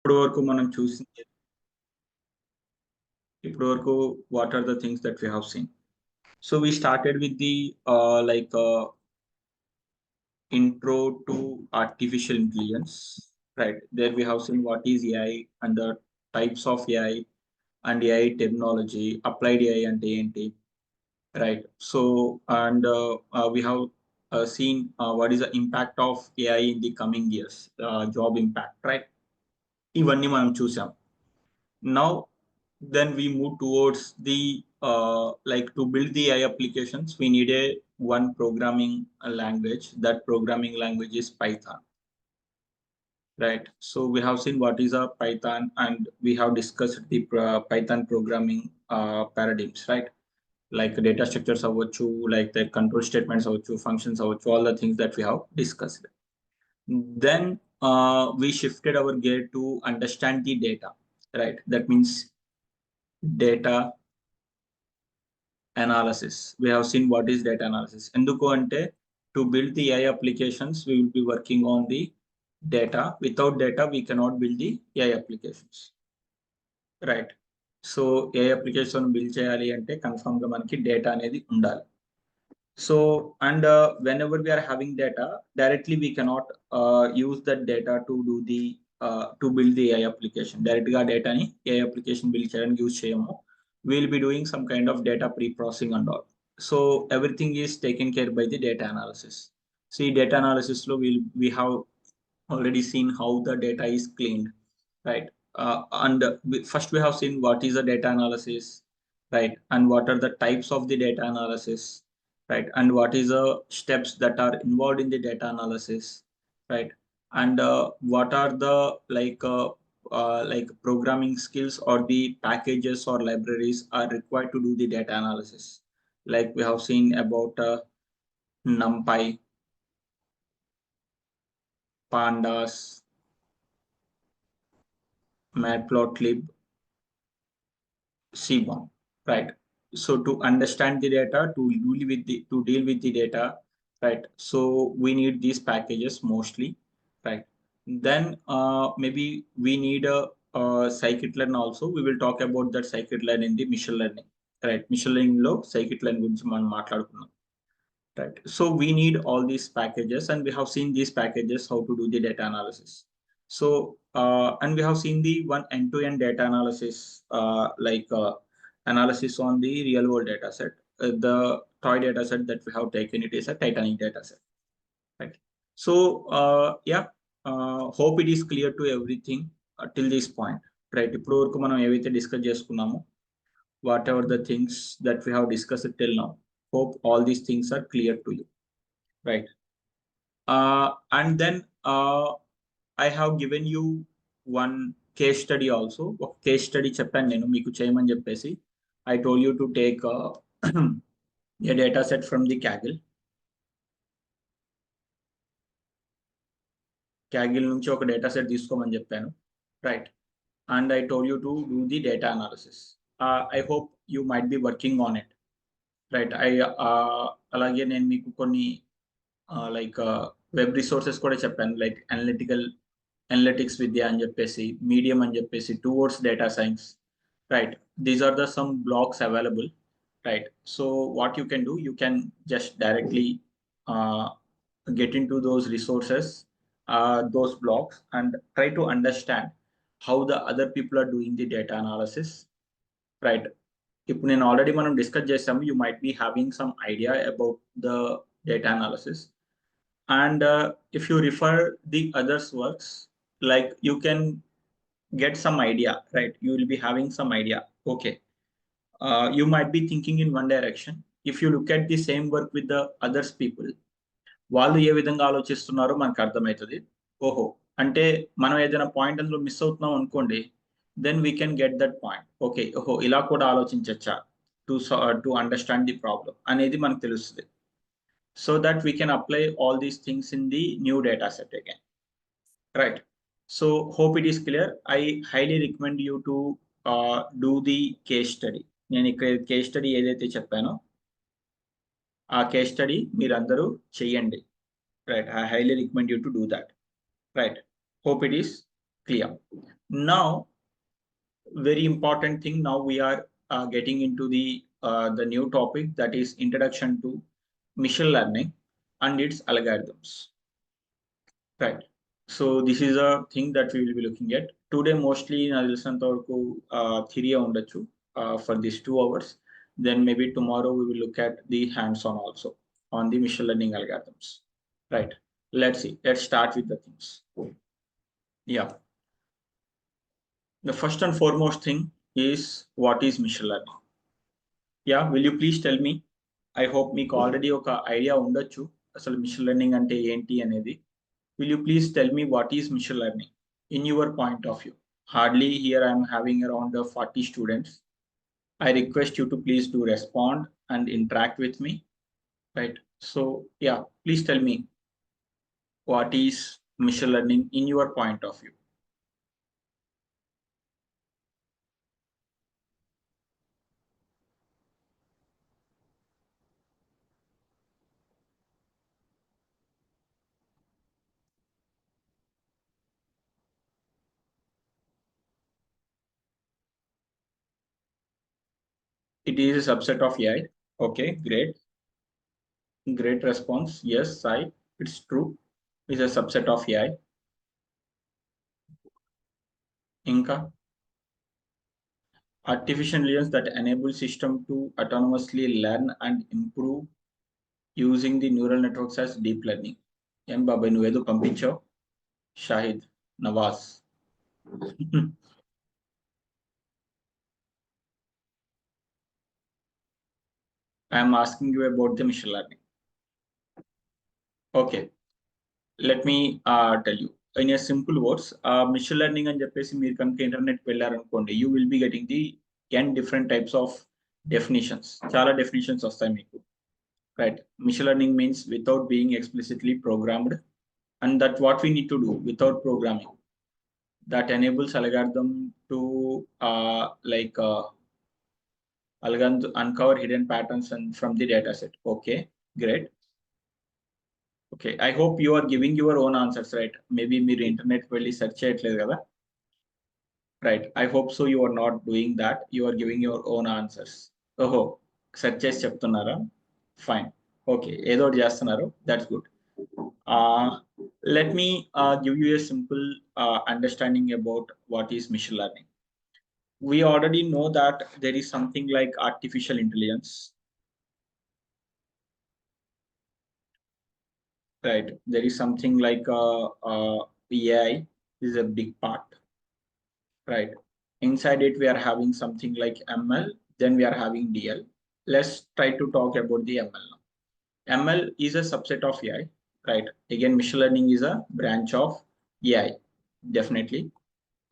ఇప్పటి వరకు మనం చూసింది ఇప్పటి వరకు what are the things that we have seen. So we started with the intro to artificial intelligence, right? There we have seen what is AI and the types of AI and AI technology, applied AI and ANT, right? So and we have seen what is the impact of AI in the coming years, job impact, right? ఇవన్నీ మనం చూసాం. Now then we move towards the like to build the AI applications, we need a one programming language. That programming language is Python, right? So we have seen what is a Python, and we have discussed the Python programming paradigms, right? Like data structures avachchu, like the control statements avachchu, functions avachchu, all the things that we have discussed. Then we shifted our gear to understand the data, right? That means data analysis. We have seen what is data analysis. Enduku ante to build the AI applications, we will be working on the data. Without data, we cannot build the AI applications, right? So AI application build cheyali ante confirm ga manaki data anedi undali. So and whenever we are having data, directly we cannot use that data to do the to build the AI application. Direct ga data ni AI application build cheyadaniki use cheyamo. We'll be doing some kind of data pre-processing and all. So everything is taken care by the data analysis. See, data analysis lo we have already seen how the data is cleaned, right? And first we have seen what is the data analysis, right? And what are the types of the data analysis, right? And what is the steps that are involved in the data analysis, right? And what are the like programming skills or the packages or libraries are required to do the data analysis. Like we have seen about NumPy, Pandas, Matplotlib, Seaborn, right? So to understand the data, to deal with the data, right? So we need these packages mostly, right? Then maybe we need a scikit-learn also. We will talk about that scikit-learn in the machine learning, right? Machine learning lo scikit-learn గురించి మనం మాట్లాడుకున్నాం, right? So we need all these packages, and we have seen these packages how to do the data analysis. So and we have seen the one end-to-end data analysis, analysis on the real world data set. The toy data set that we have taken, it is a Titanic data set, right? So yeah, hope it is clear to everything till this point, right? ఇప్పుడు వరకు మనం ఏవైతే discuss చేసుకున్నామో, whatever the things that we have discussed till now, hope all these things are clear to you, right? And then I have given you one case study also. ఒక case study చెప్పాను నేను మీకు చేయమని చెప్పేసి. I told you to take a data set from the Kaggle. Kaggle నుంచి ఒక data set తీసుకోమని చెప్పాను, right? And I told you to do the data analysis. I hope you might be working on it, right? అలాగే నేను మీకు కొన్ని like web resources కూడా చెప్పాను, లైక్ అనలిటిక్స్ విద్య అని చెప్పేసి, మీడియం అని చెప్పేసి, Towards Data Science, right? These are the some blogs available, right? So what you can do, you can just directly get into those resources, those blogs, and try to understand how the other people are doing the data analysis, right? ఇప్పుడు నేను already మనం discuss చేసాము, you might be having some idea about the data analysis. And if you refer the others works, like you can get some idea, right? You will be having some idea. Okay, you might be thinking in one direction. If you look at the same work with the others people, వాళ్ళు ఏ విధంగా ఆలోచిస్తున్నారో మనకు అర్థమవుతుంది. ఓహో, అంటే మనం ఏదైనా point అందులో miss అవుతున్నాం అనుకోండి, then we can get that point. Okay, ఓహో ఇలా కూడా ఆలోచించచ్చా టు అండర్స్టాండ్ ది ప్రాబ్లం అనేది మనకు తెలుస్తుంది. So that we can apply all these things in the new data set again, right? So hope it is clear. I highly recommend you to do the case study. నేను ఇక్కడ case study ఏదైతే చెప్పానో ఆ case study మీరందరూ చెయ్యండి, right? I highly recommend you to do that, right? Hope it is clear. Now, very important thing. Now we are getting into the new topic, that is introduction to machine learning and its algorithms. Right. So this is a thing that we will be looking at today. Mostly నాకు తెలిసినంత వరకు theory ఉండొచ్చు for these 2 hours. Then maybe tomorrow we will look at the hands-on also on the machine learning algorithms. Right. Let's see. Let's start with the things. Yeah. The first and foremost thing is, what is machine learning? Yeah. Will you please tell me? I hope మీకు already ఒక idea ఉండొచ్చు అసలు machine learning అంటే ఏంటి అనేది. Will you please tell me what is machine learning in your point of view? Hardly here I am having around 40 students. I request you to please do respond and interact with me. Right. So yeah, please tell me what is machine learning in your point of view. It is a subset of AI. Okay, great. Great response. Yes, Sai, it's true. It's a subset of AI. Inka. Artificial intelligence that enable system to autonomously learn and improve using the neural networks as deep learning. ఏం బాబాయ్ నువ్వేదో పంపించావు Shahid Nawaz. I'm asking you about the machine learning. Okay, let me tell you in a simple words. Machine learning అని చెప్పేసి మీరు కనుక internet వెళ్ళారనుకోండి, you will be getting the n different types of definitions. చాలా definitions వస్తాయి మీకు. Right. Machine learning means without being explicitly programmed, and that what we need to do without programming, that enables algorithm to uncover hidden patterns and from the data set. Okay, great. Okay, I hope you are giving your own answers, right? Maybe మీరు internet వెళ్ళి search చేయట్లేదు కదా. Right. I hope so you are not doing that. You are giving your own answers. ఓహో, search చేసి చెప్తున్నారా? Fine. Okay, ఏదో ఒకటి చేస్తున్నారు. That's good. Let me give you a simple understanding about what is machine learning. We already know that there is something like artificial intelligence. Right. There is something like AI is a big part. Right. Inside it, we are having something like ML, then we are having DL. Let's try to talk about the ML now. ML is a subset of AI, right? Again, machine learning is a branch of AI, definitely.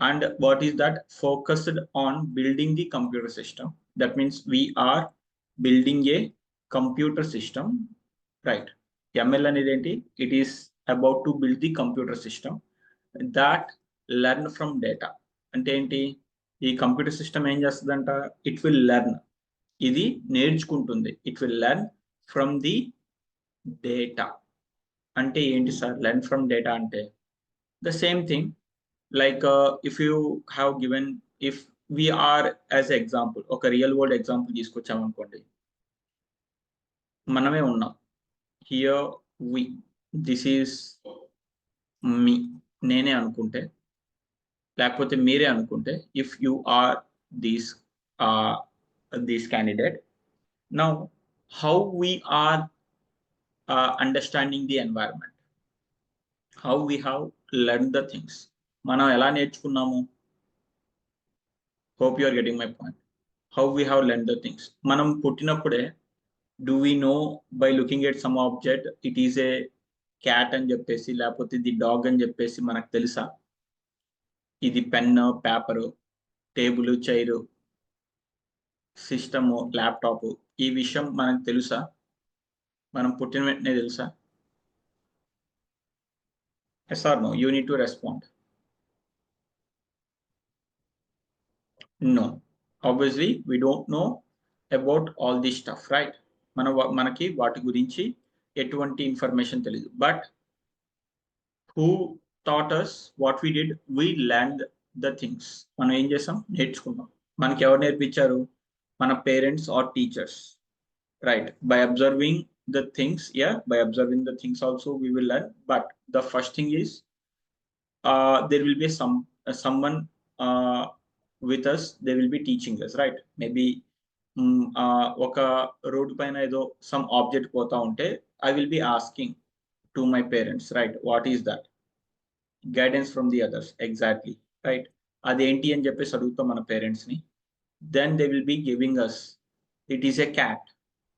And what is that? Focused on building the computer system. That means we are building a computer system, right? ML అనేది ఏంటి? It is about to build the computer system that learn from data. అంటే ఏంటి? ఈ computer system ఏం చేస్తుందంట? It will learn. ఇది నేర్చుకుంటుంది. It will learn from the data. అంటే ఏంటి సార్ learn from data అంటే? The same thing, like if you have given, if we are as an example, ఒక రియల్ వరల్డ్ ఎగ్జాంపుల్ తీసుకొచ్చాం అనుకోండి, మనమే ఉన్నాం. Here we, this is me, నేనే అనుకుంటే, లేకపోతే మీరే అనుకుంటే, if you are this this candidate, now how we are understanding the environment, how we have learned the things, మనం ఎలా నేర్చుకున్నాము? Hope you are getting my point. How we have learned the things. మనం పుట్టినప్పుడే, do we know by looking at some object it is a cat అని చెప్పేసి, లేకపోతే ఇది dog అని చెప్పేసి మనకు తెలుసా? ఇది pen, paper, table, chair, system, laptop, ఈ విషయం మనకు తెలుసా? మనం పుట్టిన వెంటనే తెలుసా? Yes or no? You need to respond. No. Obviously, we don't know about all this stuff, right? మనకి వాటి గురించి ఎటువంటి ఇన్ఫర్మేషన్ తెలియదు. But who taught us? What we did? We learned the things. మనం ఏం చేసాం, నేర్చుకున్నాం. మనకి ఎవరు నేర్పించారు? మన parents or teachers, right? By observing the things, yeah, by observing the things also we will learn. But the first thing is there will be someone with us, they will be teaching us, right? Maybe ఒక road పైన ఏదో some object పోతా ఉంటే I will be asking to my parents, right, what is that? Guidance from the others, exactly, right. అదేంటి అని చెప్పేసి అడుగుతాం మన పేరెంట్స్ని. Then they will be giving us, it is a cat,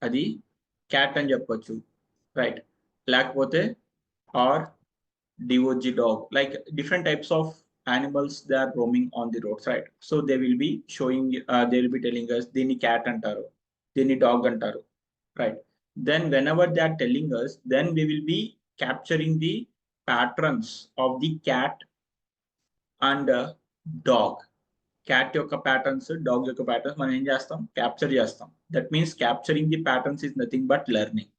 అది క్యాట్ అని చెప్పొచ్చు, రైట్? లేకపోతే or D O G dog, like different types of animals they are roaming on the roads, right? So they will be showing, they will be telling us దీన్ని cat అంటారు, దీన్ని dog అంటారు, right? Then whenever they are telling us, then we will be capturing the patterns of the cat and dog. Cat యొక్క patterns, dog యొక్క patterns మనం ఏం చేస్తాం, capture చేస్తాం. That means capturing the patterns is nothing but learning.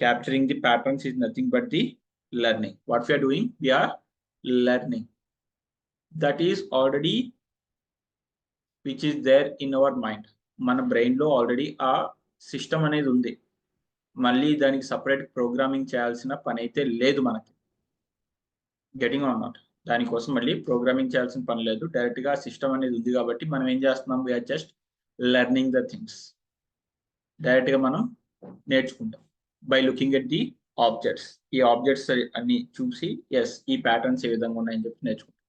Capturing the patterns is nothing but the learning. What we are doing, we are learning. That is already which is there in our mind. మన brain లో already ఆ system అనేది ఉంది. మళ్ళీ దానికి separate programming చేయాల్సిన పని అయితే లేదు మనకి. Getting on not? దానికోసం మళ్ళీ ప్రోగ్రామింగ్ చేయాల్సిన పని లేదు. డైరెక్ట్ గా సిస్టమ్ అనేది ఉంది కాబట్టి మనం ఏం చేస్తున్నాం, we are just learning the things. Direct గా మనం నేర్చుకుంటాం by looking at the objects. ఈ ఆబ్జెక్ట్స్ అన్ని చూసి ఎస్ ఈ ప్యాటర్న్స్ ఏ విధంగా ఉన్నాయని చెప్పి నేర్చుకుంటాం.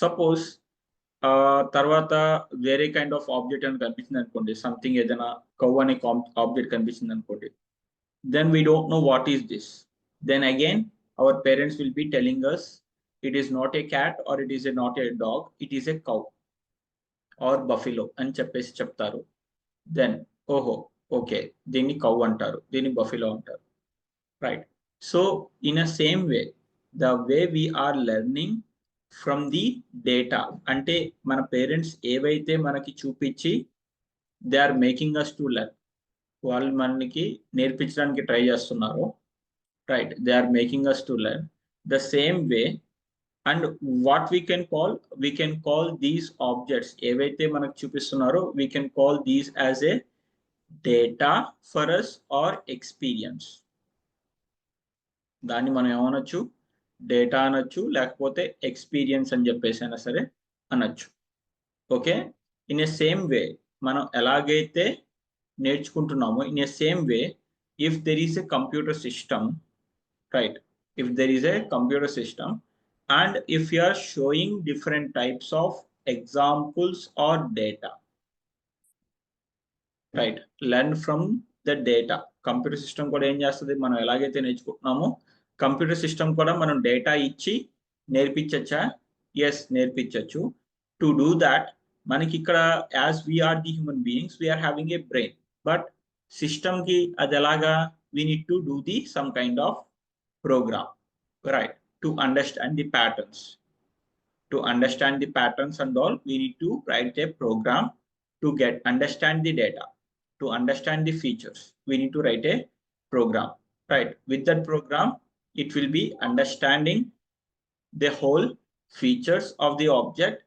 సపోజ్ తర్వాత వేరే కైండ్ ఆఫ్ ఆబ్జెక్ట్ అని కనిపించింది అనుకోండి, సంథింగ్ ఏదైనా కవ్ అనే ఆబ్జెక్ట్ కనిపించింది అనుకోండి, then we don't know what is this. Then again our parents will be telling us it is not a cat or it is not a dog, it is a cow or buffalo అని చెప్పేసి చెప్తారు. Then ఓహో okay, దీన్ని కవ్ అంటారు, దీన్ని buffalo అంటారు, right? So in a same way, the way we are learning from the data, అంటే మన పేరెంట్స్ ఏవైతే మనకి చూపించి they are making us to learn, వాళ్ళు మనకి నేర్పించడానికి ట్రై చేస్తున్నారు, right? They are making us to learn the same way. And what we can call these objects ఏవైతే మనకు చూపిస్తున్నారో, we can call these as a data for us or experience. దాన్ని మనం ఏమనొచ్చు, data అనొచ్చు, లేకపోతే ఎక్స్పీరియన్స్ అని చెప్పేసి అయినా సరే అనొచ్చు. Okay, in a same way మనం ఎలాగైతే నేర్చుకుంటున్నామో, in a same way if there is a computer system, right? If there is a computer system and if you are showing different types of examples or data, right? Learn from the data. Computer system కూడా ఏం చేస్తుంది, మనం ఎలాగైతే నేర్చుకుంటున్నామో computer system కూడా మనం data ఇచ్చి నేర్పించచ్చా? Yes, నేర్పించచ్చు. టు డూ దాట్ మనకి ఇక్కడ as we are the human beings we are having a brain, but system కి అది ఎలాగా, we need to do the some kind of program, right? To understand the patterns. To understand the patterns and all, we need to write a program to understand the data. To understand the features, we need to write a program, right? With that program, it will be understanding the whole features of the object.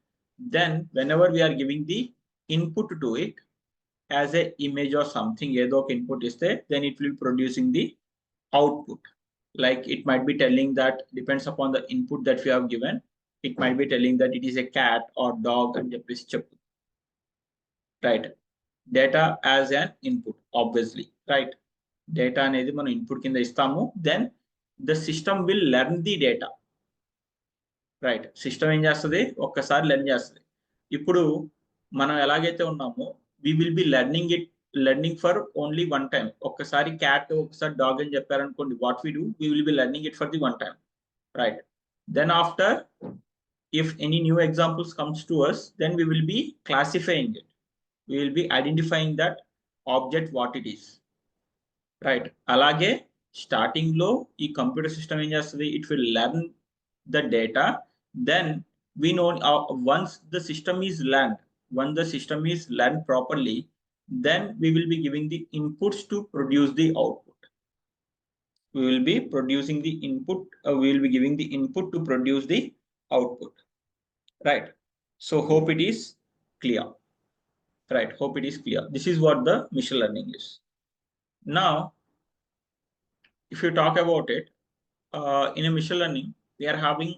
Then whenever we are giving the input to it as a image or something, ఏదో ఒక input ఇస్తే, then it will be producing the output. Like it might be telling that, depends upon the input that we have given, it might be telling that it is a cat or dog and చెప్పేసి చెప్పు, right? Data as an input, obviously, right? Data అనేది మనం input కింద ఇస్తాము. Then the system will learn the data, right? System ఏం చేస్తుంది, ఒక్కసారి learn చేస్తుంది. ఇప్పుడు మనం ఎలాగైతే ఉన్నామో we will be learning for only one time. ఒక్కసారి క్యాట్, ఒక్కసారి డాగ్ అని చెప్పారనుకోండి, what we do, we will be learning it for the one time, right? Then after, if any new examples comes to us, then we will be classifying it. We will be identifying that object what it is, right? Alage starting lo ee computer system em chestadi, it will learn the data. Then we know once the system is learned properly, then we will be giving the inputs to produce the output. We will be producing the input, we will be giving the input to produce the output, right? So hope it is clear, right? Hope it is clear. This is what the machine learning is. Now, if you talk about it, in a machine learning, we are having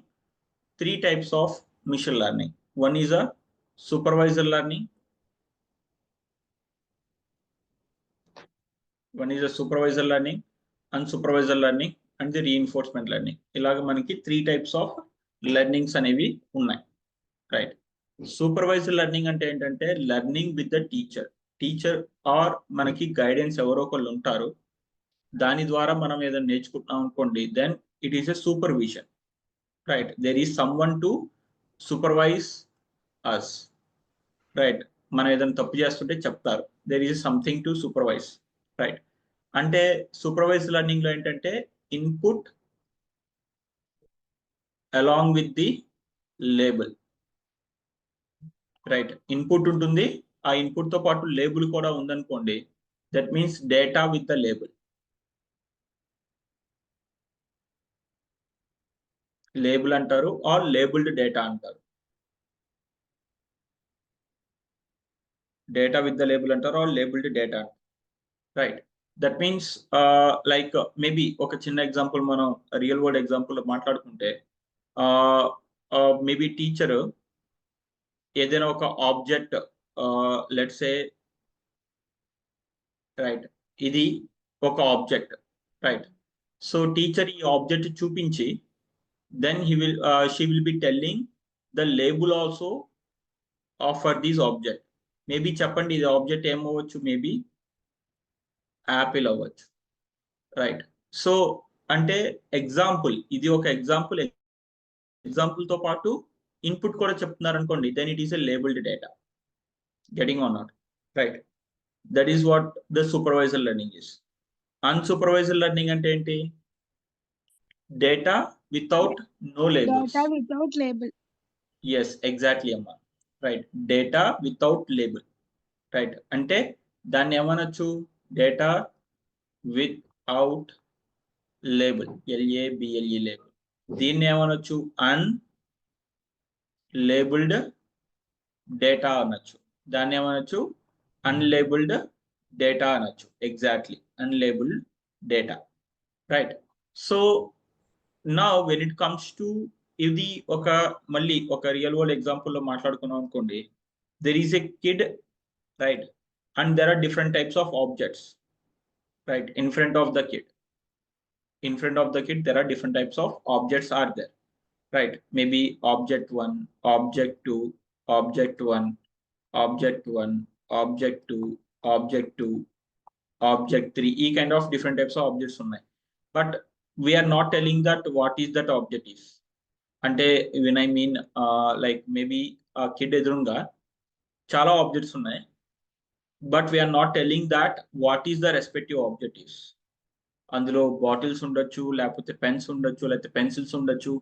three types of machine learning. One is a supervisor learning. One is a supervisor learning, unsupervised learning, and the reinforcement learning. ఇలాగ మనకి three types of learnings అనేవి ఉన్నాయి, right? Supervisor learning అంటే ఏంటంటే learning with the teacher or మనకి guidance ఎవరో ఒకళ్ళు ఉంటారు, దాని ద్వారా మనం ఏదైనా నేర్చుకుంటున్నాం అనుకోండి, then it is a supervision, right? There is someone to supervise us, right? మనం ఏదైనా తప్పు చేస్తుంటే చెప్తారు, there is something to supervise, right? అంటే సూపర్వైజ్ లెర్నింగ్ లో ఏంటంటే input along with the label, right? Input ఉంటుంది, ఆ ఇన్పుట్ తో పాటు లేబుల్ కూడా ఉందనుకోండి, that means data with the label. Label అంటారు ఆర్ లేబుల్డ్ డేటా అంటారు. డేటా విత్ ద లేబుల్ అంటారు or labelled data, right? That means like maybe ఒక చిన్న ఎగ్జాంపుల్ మనం రియల్ వరల్డ్ ఎగ్జాంపుల్ మాట్లాడుకుంటే, మేబీ టీచర్ ఏదైనా ఒక ఆబ్జెక్ట్, లెట్స్ సే, రైట్, ఇది ఒక ఆబ్జెక్ట్, రైట్? సో టీచర్ ఈ ఆబ్జెక్ట్ చూపించి, then she will be telling the label also for this object. Maybe చెప్పండి ఇది ఆబ్జెక్ట్ ఏమవచ్చు, మేబీ యాపిల్ అవ్వచ్చు, రైట్? సో అంటే ఎగ్జాంపుల్, ఇది ఒక ఎగ్జాంపుల్ తో పాటు ఇన్పుట్ కూడా చెప్తున్నారు అనుకోండి, then it is a labelled data. Getting on not, right? That is what the supervisor learning is. Unsupervisor learning అంటే ఏంటి? Data without no labels. Data without label. Yes, exactly అమ్మా, right? Data without label, right? అంటే దాన్ని ఏమనొచ్చు? Data without label, LABLE label. దీన్ని ఏమనొచ్చు? Unlabelled data అనొచ్చు. దాన్ని ఏమనొచ్చు? Unlabelled data అనొచ్చు. Exactly, unlabelled data, right? So now when it comes to, ఇది ఒక మళ్ళీ ఒక రియల్ వరల్డ్ ఎగ్జాంపుల్ లో మాట్లాడుకున్నాం అనుకోండి, there is a kid, right? And there are different types of objects, right? In front of the kid, there are different types of objects are there, right? Maybe object 1, object 2, object 1, object 1, object 2, object 2, object 3, e kind of different types of objects ఉన్నాయి. But we are not telling that what is that object is. అంటే when I mean like maybe a kid ఎదురుగా చాలా objects ఉన్నాయి, but we are not telling that what is the respective objectives. అందులో bottles ఉండొచ్చు, లేకపోతే pens ఉండొచ్చు, లేకపోతే pencils ఉండొచ్చు,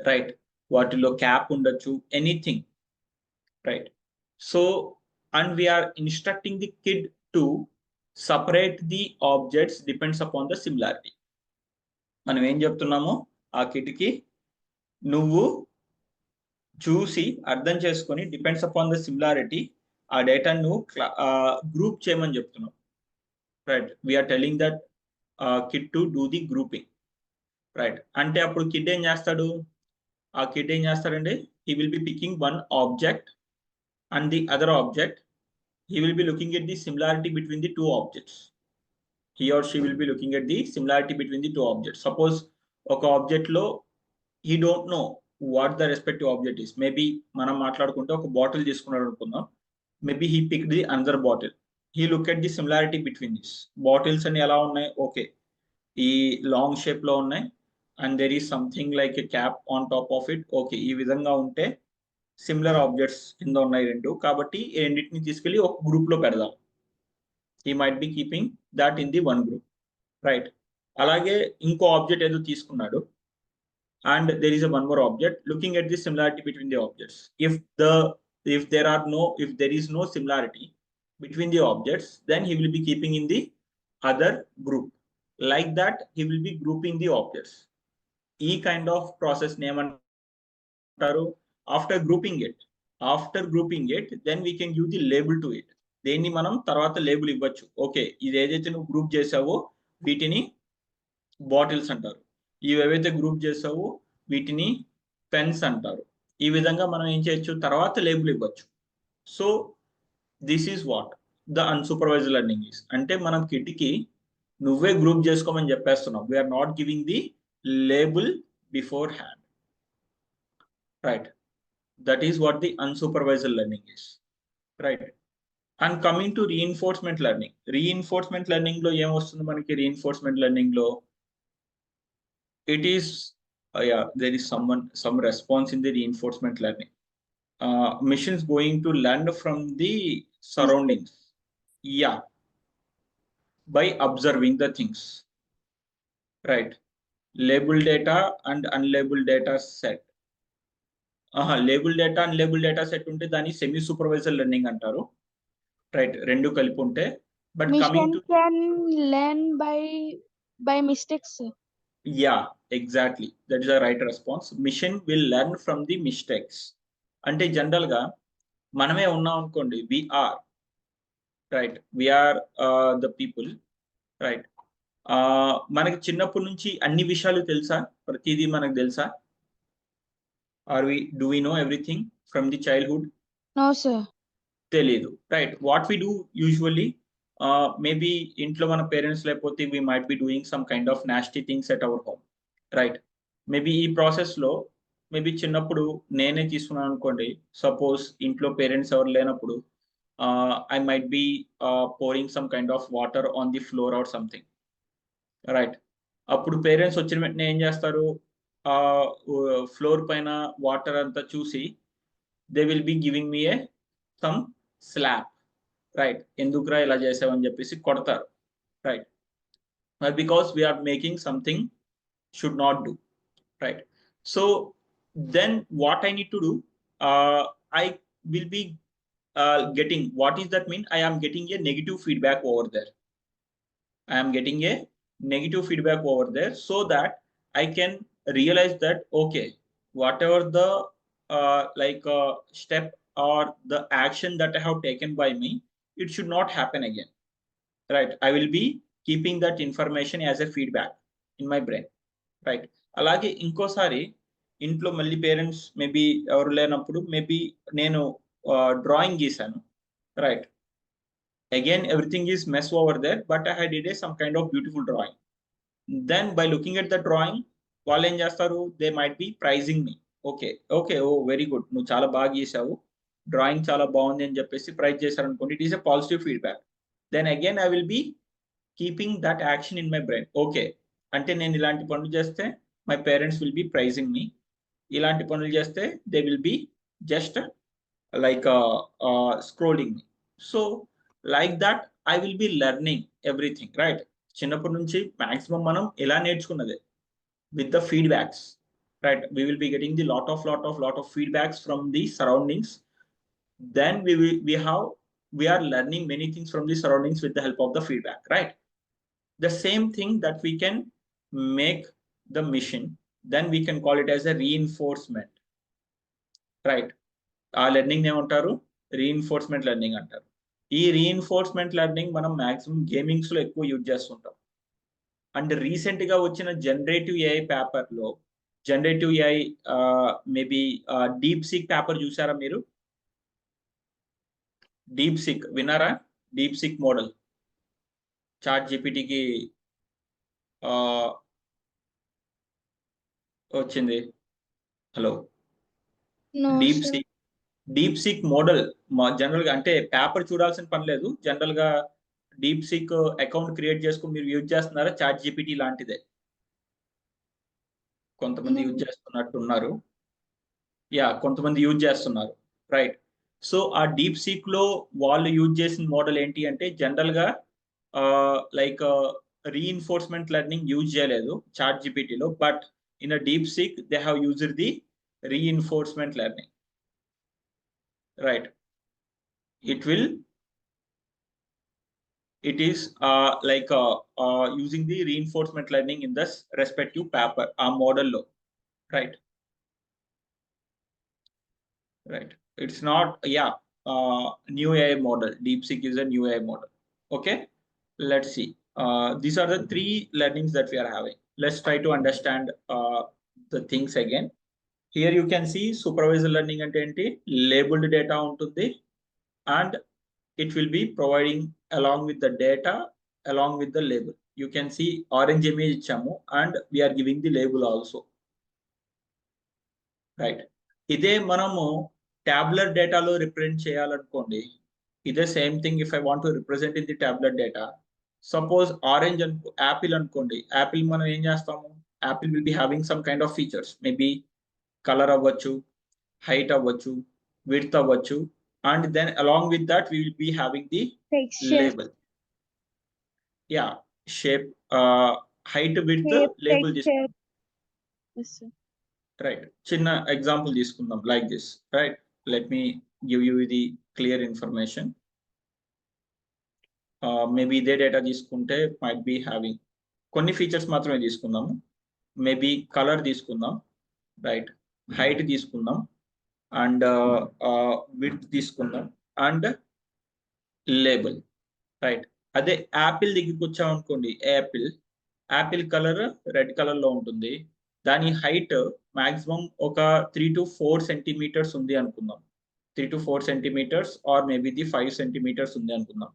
రైట్? వాటిలో క్యాప్ ఉండొచ్చు, anything, right? So and we are instructing the kid to separate the objects depends upon the similarity. మనం ఏం చెప్తున్నామో ఆ కిడ్కి, నువ్వు చూసి అర్థం చేసుకొని డిపెండ్స్ అపాన్ ద సిమిలారిటీ ఆ డేటాను గ్రూప్ చేయమని చెప్తున్నాం, right? We are telling that kid to do the grouping, right? అంటే అప్పుడు కిడ్ ఏం చేస్తాడు? ఆ కిడ్ ఏం చేస్తాడండి? He will be picking one object and the other object. He will be looking at the similarity between the two objects. He or she will be looking at the similarity between the two objects. Suppose ఒక object లో he don't know what the respective object is. Maybe మనం మాట్లాడుకుంటే ఒక bottle తీసుకున్నాడు అనుకుందాం, maybe he pick the another bottle. He look at the similarity between this bottles అని ఎలా ఉన్నాయి, ఓకే, ఈ లాంగ్ షేప్ లో ఉన్నాయి, and there is something like a cap on top of it. Okay, ఈ విధంగా ఉంటే సిమిలర్ ఆబ్జెక్ట్స్ కింద ఉన్నాయి రెండు, కాబట్టి ఈ రెండింటిని తీసుకెళ్లి ఒక గ్రూప్ లో పెడదాం. He might be keeping that in the one group, right? అలాగే ఇంకో ఆబ్జెక్ట్ ఏదో తీసుకున్నాడు, and there is a one more object, looking at the similarity between the objects. If there is no similarity between the objects, then he will be keeping in the other group. Like that, he will be grouping the objects. E kind of process name and after grouping it, then we can give the label to it. దేన్ని మనం తర్వాత label ఇవ్వచ్చు. Okay, ఇది ఏదైతే నువ్వు group చేసావో వీటిని bottles అంటారు, ఇవి ఏవైతే గ్రూప్ చేసావో వీటిని పెన్స్ అంటారు. ఈ విధంగా మనం ఏం చేయొచ్చు, తర్వాత లేబుల్ ఇవ్వచ్చు. So this is what the unsupervised learning is. అంటే మనం కిట్కి నువ్వే గ్రూప్ చేసుకోమని చెప్పేస్తున్నాం. We are not giving the label beforehand, right? That is what the unsupervised learning is, right? And coming to reinforcement learning లో ఏం వస్తుంది మనకి? రీఇన్ఫోర్స్మెంట్ లెర్నింగ్ లో it is there is some response in the reinforcement learning. Machines going to learn from the surroundings, by observing the things, right? Labeled data and unlabeled data set. Labeled data unlabeled data set unte dani semi supervised learning antaru, right? Rendu కలిపి ఉంటే. But coming to can learn by mistakes. Yeah, exactly. That is the right response. Machine will learn from the mistakes. అంటే general గా మనమే ఉన్నాం అనుకోండి, we are the people, right? మనకి చిన్నప్పటి నుంచి అన్ని విషయాలు తెలుసా? ప్రతిదీ మనకు తెలుసా? Do we know everything from the childhood? No sir. తెలీదు, right? What we do usually, maybe ఇంట్లో మన పేరెంట్స్ లేకపోతే we might be doing some kind of nasty things at our home, right? Maybe ఈ ప్రాసెస్ లో maybe చిన్నప్పుడు నేనే తీసుకున్నాను అనుకోండి, సపోజ్ ఇంట్లో పేరెంట్స్ ఎవరు లేనప్పుడు I might be pouring some kind of water on the floor or something, right? అప్పుడు పేరెంట్స్ వచ్చిన వెంటనే ఏం చేస్తారు, ఫ్లోర్ పైన వాటర్ అంతా చూసి they will be giving me a some slap, right? ఎందుకురా ఇలా చేసావని చెప్పేసి కొడతారు, రైట్? Because we are making something should not do, right? So then what I need to do, I will be getting, what is that mean? I am getting a negative feedback over there. I am getting a negative feedback over there, so that I can realize that, okay, whatever the step or the action that I have taken by me, it should not happen again, right? I will be keeping that information as a feedback in my brain, right? అలాగే ఇంకోసారి ఇంట్లో మళ్ళీ parents maybe ఎవరు లేనప్పుడు maybe నేను drawing గీసాను, right? Again everything is mess over there, but I did some kind of beautiful drawing. Then by looking at the drawing, వాళ్ళు ఏం చేస్తారు, they might be praising me. Okay, oh very good, నువ్వు చాలా బాగా గీసావు, drawing చాలా బాగుంది అని చెప్పేసి ప్రైజ్ చేశారు అనుకోండి. It is a positive feedback. Then again I will be keeping that action in my brain. Okay, అంటే నేను ఇలాంటి పనులు చేస్తే my parents will be praising me. ఇలాంటి పనులు చేస్తే they will be just like scrolling me. So like that I will be learning everything, right? చిన్నప్పటి నుంచి maximum మనం ఎలా నేర్చుకున్నదే with the feedbacks, right? We will be getting the lot of feedbacks from the surroundings. Then we are learning many things from the surroundings with the help of the feedback, right? The same thing that we can make the machine, then we can call it as a reinforcement, right? ఆ learning ఏమంటారు, reinforcement learning అంటారు. ఈ reinforcement learning మనం maximum gamings లో ఎక్కువ use చేస్తుంటాం. And recent గా వచ్చిన జనరేటివ్ ఏఐ పేపర్ లో, generative AI maybe deep seek paper చూసారా మీరు? డీప్ సీక్ విన్నారా? డీప్ సీక్ మోడల్ చాట్ జీపీటీకి వచ్చింది. Hello, deep seek model general గా, అంటే పేపర్ చూడాల్సిన పని లేదు, జనరల్ గా డీప్ సీక్ అకౌంట్ క్రియేట్ చేసుకుని మీరు యూజ్ చేస్తున్నారా? చాట్ జీపీటీ లాంటిదే కొంతమంది యూజ్ చేస్తున్నట్టున్నారు. కొంతమంది యూజ్ చేస్తున్నారు, రైట్? సో ఆ డీప్ సీక్ లో వాళ్ళు యూజ్ చేసిన మోడల్ ఏంటి అంటే, జనరల్ గా రీఇన్ఫోర్స్మెంట్ లెర్నింగ్ యూజ్ చేయలేదు చాట్ జీపీటీలో, but in a DeepSeek they have used the reinforcement learning, right? It is using the reinforcement learning in this respective paper, our model law, right? right? It's not, yeah, new AI model. DeepSeek is a new AI model. Okay, let's see. These are the three learnings that we are having. Let's try to understand the things again. Here you can see supervisor learning అంటే ఏంటి, labeled data ఉంటుంది and it will be providing along with the data along with the label. You can see orange image ఇచ్చాము and we are giving the label also, right? ఇదే మనము tabular data లో represent చేయాలనుకోండి, ఇదే same thing. If I want to represent in the tabular data, suppose orange అనుకో, Apple అనుకోండి. Apple మనం ఏం చేస్తాము, Apple will be having some kind of features, maybe colour అవ్వచ్చు, height అవ్వచ్చు, width అవ్వచ్చు, and then along with that we will be having the Texture. label. Yeah, shape, height, width, Shape, label. texture. Yes, sir. Right, చిన్న example తీసుకుందాం like this, right? Let me give you the clear information. Maybe ఇదే data తీసుకుంటే might be having కొన్ని features మాత్రమే తీసుకుందాము. Maybe colour తీసుకుందాం, right? Height తీసుకుందాం and width తీసుకుందాం అండ్ లేబుల్, రైట్? అదే యాపిల్ దగ్గరికి వచ్చాం అనుకోండి, యాపిల్ కలర్ రెడ్ కలర్ లో ఉంటుంది. దాని హైట్ మాక్సిమం ఒక 3 to 4 సెంటీమీటర్స్ ఉంది అనుకుందాం. 3 to 4 centimetres or maybe the 5 centimetres ఉంది అనుకుందాం.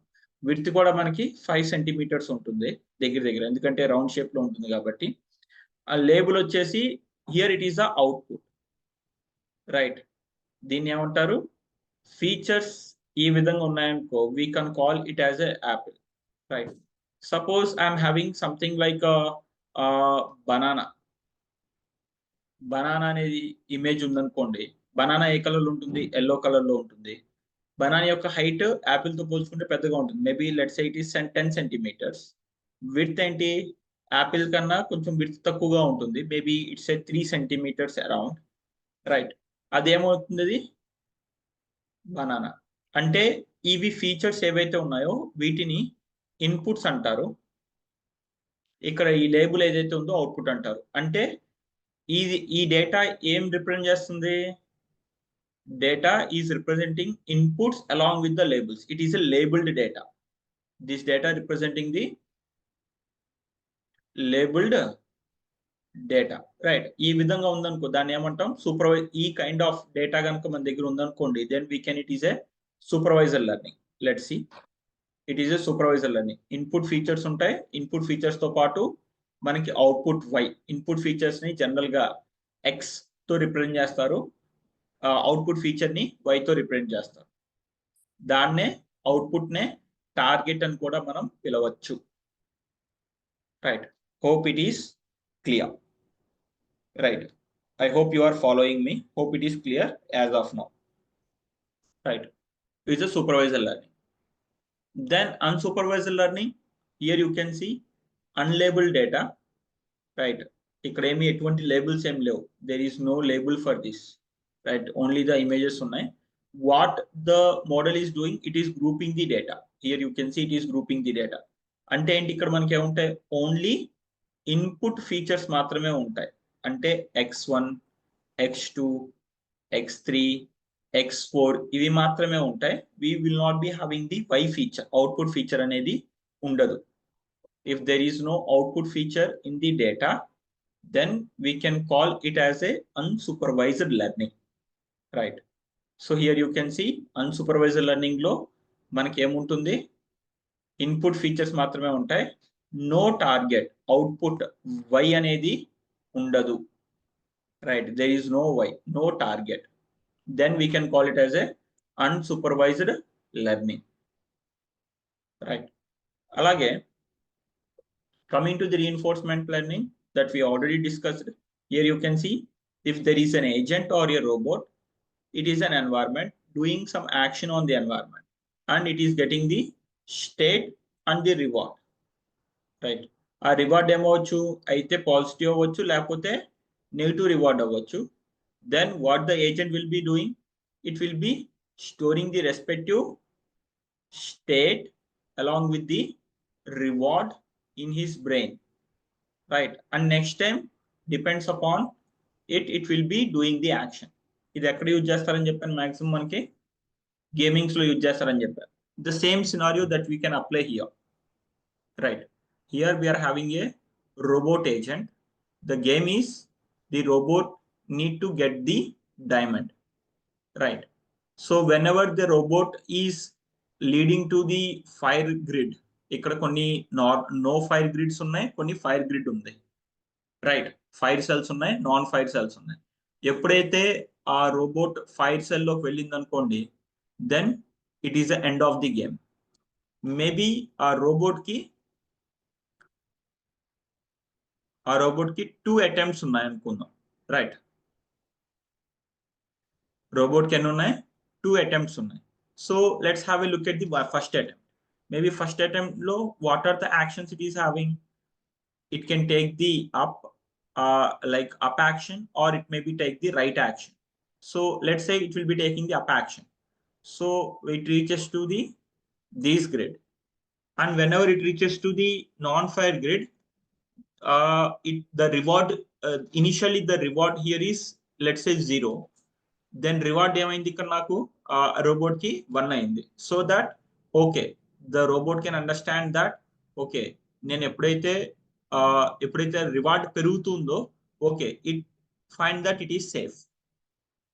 విడ్త్ కూడా మనకి 5 సెంటీమీటర్స్ ఉంటుంది దగ్గర, ఎందుకంటే రౌండ్ షేప్ లో ఉంటుంది కాబట్టి. ఆ లేబుల్ వచ్చేసి here it is the output, right? దీన్ని ఏమంటారు, ఫీచర్స్ ఈ విధంగా ఉన్నాయనుకో, we can call it as a apple, right? Suppose I'm having something like banana అనేది ఇమేజ్ ఉందనుకోండి. బనానా ఏ కలర్ లో ఉంటుంది, ఎల్లో కలర్ లో ఉంటుంది. బనానా యొక్క హైట్ యాపిల్ తో పోల్చుకుంటే పెద్దగా ఉంటుంది, maybe let's say it is 10 centimetres. Width ఏంటి, యాపిల్ కన్నా కొంచెం విడ్త్ తక్కువగా ఉంటుంది, maybe it's a 3 centimetres around, right? అదేమవుతుంది, బనానా. అంటే ఇవి ఫీచర్స్ ఏవైతే ఉన్నాయో వీటిని ఇన్పుట్స్ అంటారు. ఇక్కడ ఈ లేబుల్ ఏదైతే ఉందో అవుట్పుట్ అంటారు. అంటే ఈ డేటా ఏం రిప్రజెంట్ చేస్తుంది, data is representing inputs along with the labels. It is a labeled data. This data representing the labeled data, right? ఈ విధంగా ఉందనుకో, దాన్ని ఏమంటాం, సూపర్వైజ్. ఈ కైండ్ ఆఫ్ డేటా కనుక మన దగ్గర ఉందనుకోండి, then we can, it is a supervisor learning. Let's see, it is a supervisor learning. Input features ఉంటాయి, ఇన్పుట్ ఫీచర్స్ తో పాటు మనకి అవుట్పుట్ y. ఇన్పుట్ ఫీచర్స్ ని జనరల్ గా x తో రిప్రజెంట్ చేస్తారు, అవుట్పుట్ ఫీచర్ ని y తో రిప్రజెంట్ చేస్తారు. దాన్నే అవుట్పుట్ నే టార్గెట్ అని కూడా మనం పిలవచ్చు, right? Hope it is clear, right? I hope you are following me. Hope it is clear as of now, right? It's a supervisor learning. Then unsupervised learning, here you can see unlabeled data, right? ఇక్కడ ఏమి ఎటువంటి labels ఏం లేవు, there is no label for this, right? Only the images ఉన్నాయి. What the model is doing, it is grouping the data. Here you can see it is grouping the data. అంటే ఏంటి, ఇక్కడ మనకి ఏముంటాయి, ఓన్లీ ఇన్పుట్ ఫీచర్స్ మాత్రమే ఉంటాయి. అంటే x1, x2, x3, x4 ఇవి మాత్రమే ఉంటాయి. we will not be having the y feature. Output feature అనేది ఉండదు. if there is no output feature in the data, then we can call it as a unsupervised learning, right? So here you can see unsupervised learning లో మనకి ఏముంటుంది, input features మాత్రమే ఉంటాయి, no target, output y అనేది ఉండదు, right? there is no y, no target. Then we can call it as a unsupervised learning, right? అలాగే coming to the reinforcement learning that we already discussed, here you can see if there is an agent or a robot, it is an environment doing some action on the environment and it is getting the state and the reward, right? ఆ reward ఏమవచ్చు, అయితే positive అవ్వచ్చు లేకపోతే negative reward అవ్వచ్చు. then what the agent will be doing, it will be storing the respective state along with the reward in his brain, right? And next time depends upon it will be doing the action. ఇది ఎక్కడ use చేస్తారని చెప్పాను, maximum మనకి gamings లో use చేస్తారని చెప్పారు. The same scenario that we can apply here, right? Here we are having a robot agent. The game is the robot need to get the diamond, right? So whenever the robot is leading to the fire grid, ఇక్కడ కొన్ని no fire grids ఉన్నాయి, కొన్ని fire grid ఉంది, right? Fire cells ఉన్నాయి, non fire cells ఉన్నాయి. ఎప్పుడైతే ఆ robot fire cell లోకి వెళ్ళింది అనుకోండి, then it is the end of the game. Maybe ఆ రోబోట్ కి 2 అటెంప్ట్స్ ఉన్నాయి అనుకుందాం, రైట్? రోబోట్ కి ఎన్ని ఉన్నాయి? 2 అటెంప్ట్స్ ఉన్నాయి. So let's have a look at the first attempt. Maybe first attempt లో what are the actions it is having? It can take the up, like up action, or it may be take the right action. So let's say it will be taking the up action. So it reaches to this grid, and whenever it reaches to the non-fire grid, the reward, initially the reward here is, let's say 0. Then reward ఏమైంది ఇక్కడ నాకు robot కి 1 అయింది. So that okay, the robot can understand that okay, నేను ఎప్పుడైతే reward పెరుగుతుందో, okay, it find that it is safe.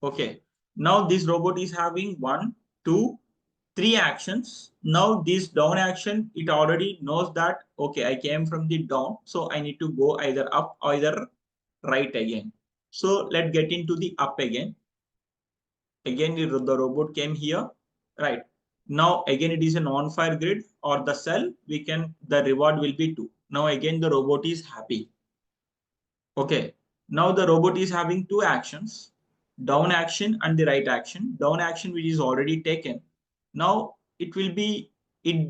Okay, now this robot is having 1, 2, 3 actions. Now this down action, it already knows that okay, I came from the down, so I need to go either up or either right again. So let's get into the up again. Again the robot came here, right? Now again it is a non-fire grid or the cell, the reward will be 2. Now again the robot is happy. Okay, now the robot is having 2 actions, down action and the right action. Down action which is already taken. Now it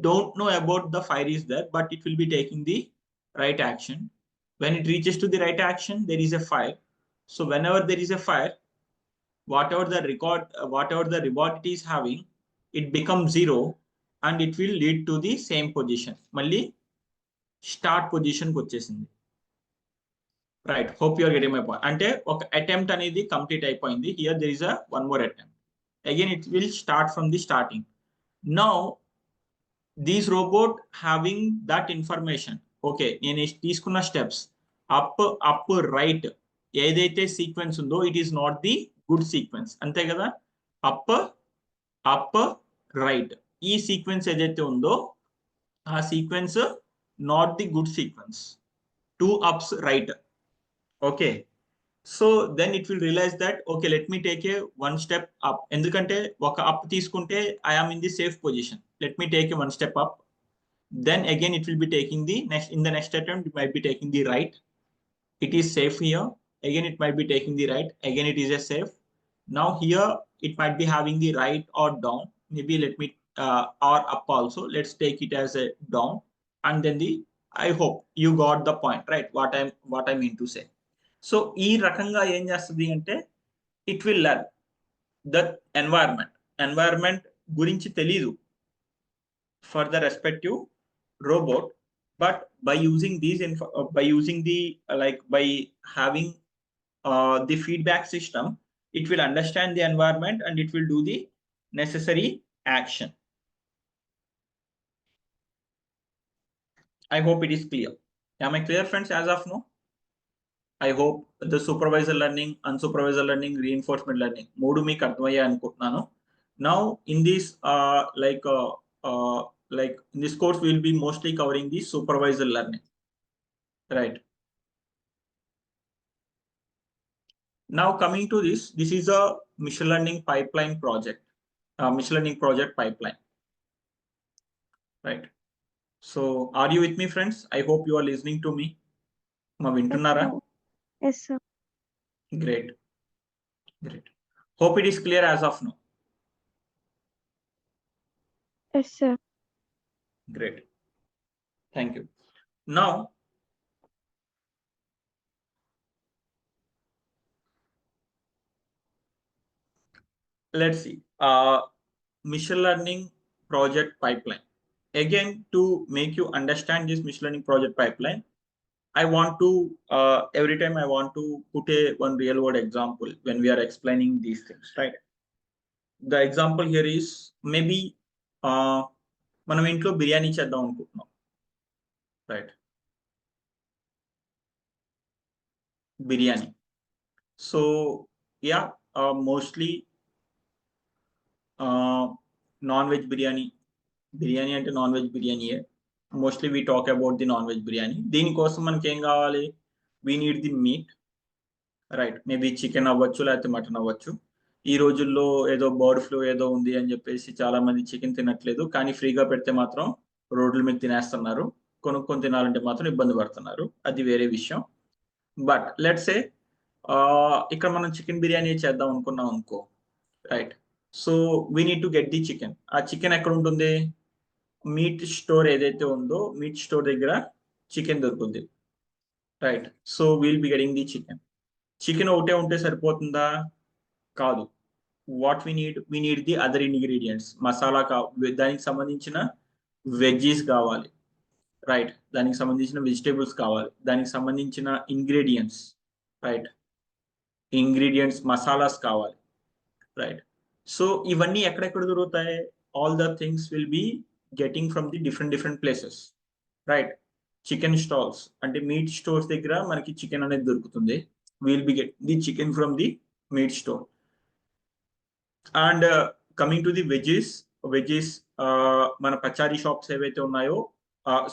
don't know about the fire is there, but it will be taking the right action. When it reaches to the right action, there is a fire. So whenever there is a fire, whatever the reward it is having, it becomes 0, and it will lead to the same position. Malli start position ku vachesindi, right? Hope you are getting my point. Ante oka attempt anedi complete ayipoyindi. Here there is a one more attempt. Again it will start from the starting. Now this robot having that information, okay, nenu teeskunna steps up right ఏదైతే sequence ఉందో, it is not the good sequence, అంతే కదా? Up right, ఈ sequence ఏదైతే ఉందో ఆ sequence not the good sequence. 2 ups right. Okay, so then it will realize that okay, let me take a 1 step up. ఎందుకంటే ఒక up తీసుకుంటే I am in the safe position. Let me take a 1 step up. Then again it will be taking the next attempt, it might be taking the right. It is safe here. Again it might be taking the right. Again it is a safe. Now here it might be having the right or down. Maybe let me or up also. Let's take it as a down. And then I hope you got the point, right? What I mean to say. So ee rakanga em chestadi ante, it will learn the environment gurinchi telidu for the respective robot, but by using these by using the by having the feedback system, it will understand the environment and it will do the necessary action. I hope it is clear. Am I clear, friends, as of now? I hope the supervisor learning, unsupervised learning, reinforcement learning moodu meeku ardhamaya anukuntunnanu. Now in this in this course we will be mostly covering the supervisor learning, right? Now coming to this is a machine learning pipeline project, machine learning project pipeline, right? So are you with me, friends? I hope you are listening to me. Ma vintunnara? Yes sir. Great. Hope it is clear as of now. Yes sir. Great, thank you. Now let's see machine learning project pipeline. Again, to make you understand this machine learning project pipeline, I want to every time I want to put one real world example when we are explaining these things, right? The example here is maybe మనం ఇంట్లో బిర్యానీ చేద్దాం అనుకుంటున్నాం, right? Biryani. So yeah, mostly non veg biryani అంటే non veg బిర్యానీయే. Mostly we talk about the non veg biryani. దీనికోసం మనకి ఏం కావాలి? We need the meat, right? Maybe chicken అవ్వచ్చు, లేకపోతే మటన్ అవ్వచ్చు. ఈ రోజుల్లో ఏదో బర్డ్ ఫ్లూ ఏదో ఉంది అని చెప్పేసి చాలా మంది చికెన్ తినట్లేదు, కానీ ఫ్రీగా పెడితే మాత్రం రోడ్ల మీద తినేస్తున్నారు. కొనుక్కొని తినాలంటే మాత్రం ఇబ్బంది పడుతున్నారు, అది వేరే విషయం. బట్ లెట్స్ సే ఇక్కడ మనం చికెన్ బిర్యానీ చేద్దాం అనుకున్నాం అనుకో, right? So we need to get the chicken. ఆ చికెన్ ఎక్కడ ఉంటుంది? మీట్ స్టోర్ ఏదైతే ఉందో మీట్ స్టోర్ దగ్గర చికెన్ దొరుకుతుంది, right? So will be getting the chicken. Chicken ఒకటే ఉంటే సరిపోతుందా? కాదు. What we need the other ingredients. Masala దానికి సంబంధించిన వెజ్జీస్ కావాలి, రైట్? దానికి సంబంధించిన వెజిటేబుల్స్ కావాలి, దానికి సంబంధించిన ఇంగ్రీడియంట్స్, రైట్? ఇంగ్రీడియంట్స్ మసాలాస్ కావాలి, రైట్? సో ఇవన్నీ ఎక్కడెక్కడ దొరుకుతాయి? All the things will be getting from the different places, right? Chicken stalls అంటే మీట్ స్టోర్స్ దగ్గర మనకి చికెన్ అనేది దొరుకుతుంది. Will be get the chicken from the meet store. And coming to the veggies, మన పచారీ షాప్స్ ఏవైతే ఉన్నాయో,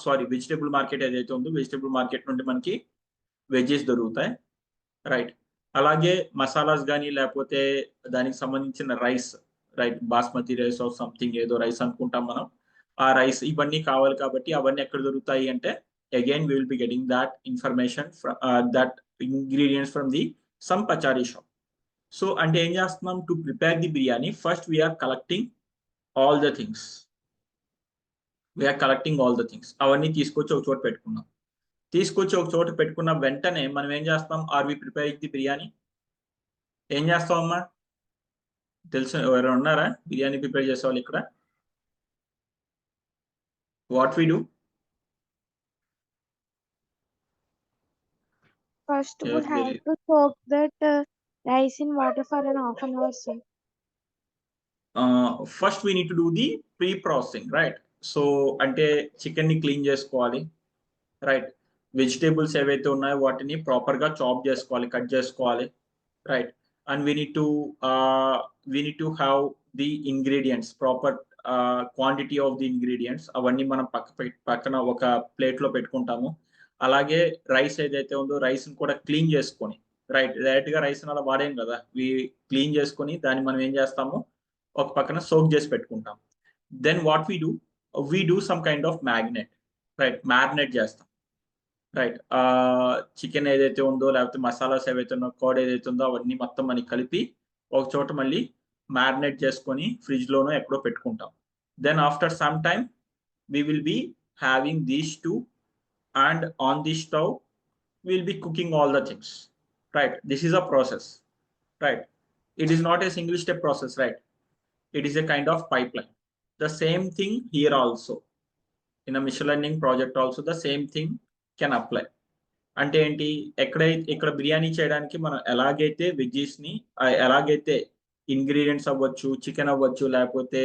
sorry, vegetable market ఏదైతే ఉందో వెజిటేబుల్ మార్కెట్ నుండి మనకి వెజెస్ దొరుకుతాయి, రైట్? అలాగే మసాలాస్ కానీ లేకపోతే దానికి సంబంధించిన rice, right? Basmati rice or something ఏదో రైస్ అనుకుంటాం మనం. ఆ రైస్ ఇవన్నీ కావాలి కాబట్టి అవన్నీ ఎక్కడ దొరుకుతాయి అంటే again we will be getting that information that ingredients from the some పచారీ షాప్. సో అంటే ఏం చేస్తున్నాం? To prepare the biryani first we are collecting all the things. అవన్నీ తీసుకొచ్చి ఒక చోట పెట్టుకున్నాం. పెట్టుకున్న వెంటనే మనం ఏం చేస్తాం? Are we preparing the biryani? ఏం చేస్తాం అమ్మా? తెలుసు, ఎవరైనా ఉన్నారా బిర్యానీ ప్రిపేర్ చేసే వాళ్ళు ఇక్కడ? What we do? First, we have to soak that rice in water for an half an hour, sir. First we need to do the pre processing, right? So అంటే చికెన్ ని క్లీన్ చేసుకోవాలి, right? Vegetables ఏవైతే ఉన్నాయో వాటిని proper గా chop చేసుకోవాలి, cut చేసుకోవాలి, right? And we need to have the ingredients, proper quantity of the ingredients. అవన్నీ మనం పక్కన ఒక ప్లేట్ లో పెట్టుకుంటాము. అలాగే రైస్ ఏదైతే ఉందో రైస్ ని కూడా క్లీన్ చేసుకొని, రైట్? డైరెక్ట్ గా రైస్ అలా వాడేం కదా, క్లీన్ చేసుకొని దాన్ని మనం ఏం చేస్తాము? ఒక పక్కన సోక్ చేసి పెట్టుకుంటాం. Then what we do some kind of magnet, right? Marinate చేస్తాం, రైట్? చికెన్ ఏదైతే ఉందో లేకపోతే మసాలాస్ ఏవైతే ఉందో కర్డ్ ఏదైతే ఉందో అవన్నీ మొత్తం మనకి కలిపి ఒక చోట మళ్ళీ మ్యారినేట్ చేసుకొని ఫ్రిడ్జ్ లోనో ఎక్కడో పెట్టుకుంటాం. Then after some time we will be having these two, and on the stove we'll be cooking all the things, right? This is a process, right? It is not a single step process, right? It is a kind of pipeline. The same thing here also, in a machine learning project also the same thing can apply. అంటే ఏంటి? ఇక్కడ బిర్యానీ చేయడానికి మనం ఎలాగైతే wedges ని, ఎలాగైతే ingredients అవ్వచ్చు, chicken అవ్వచ్చు, లేకపోతే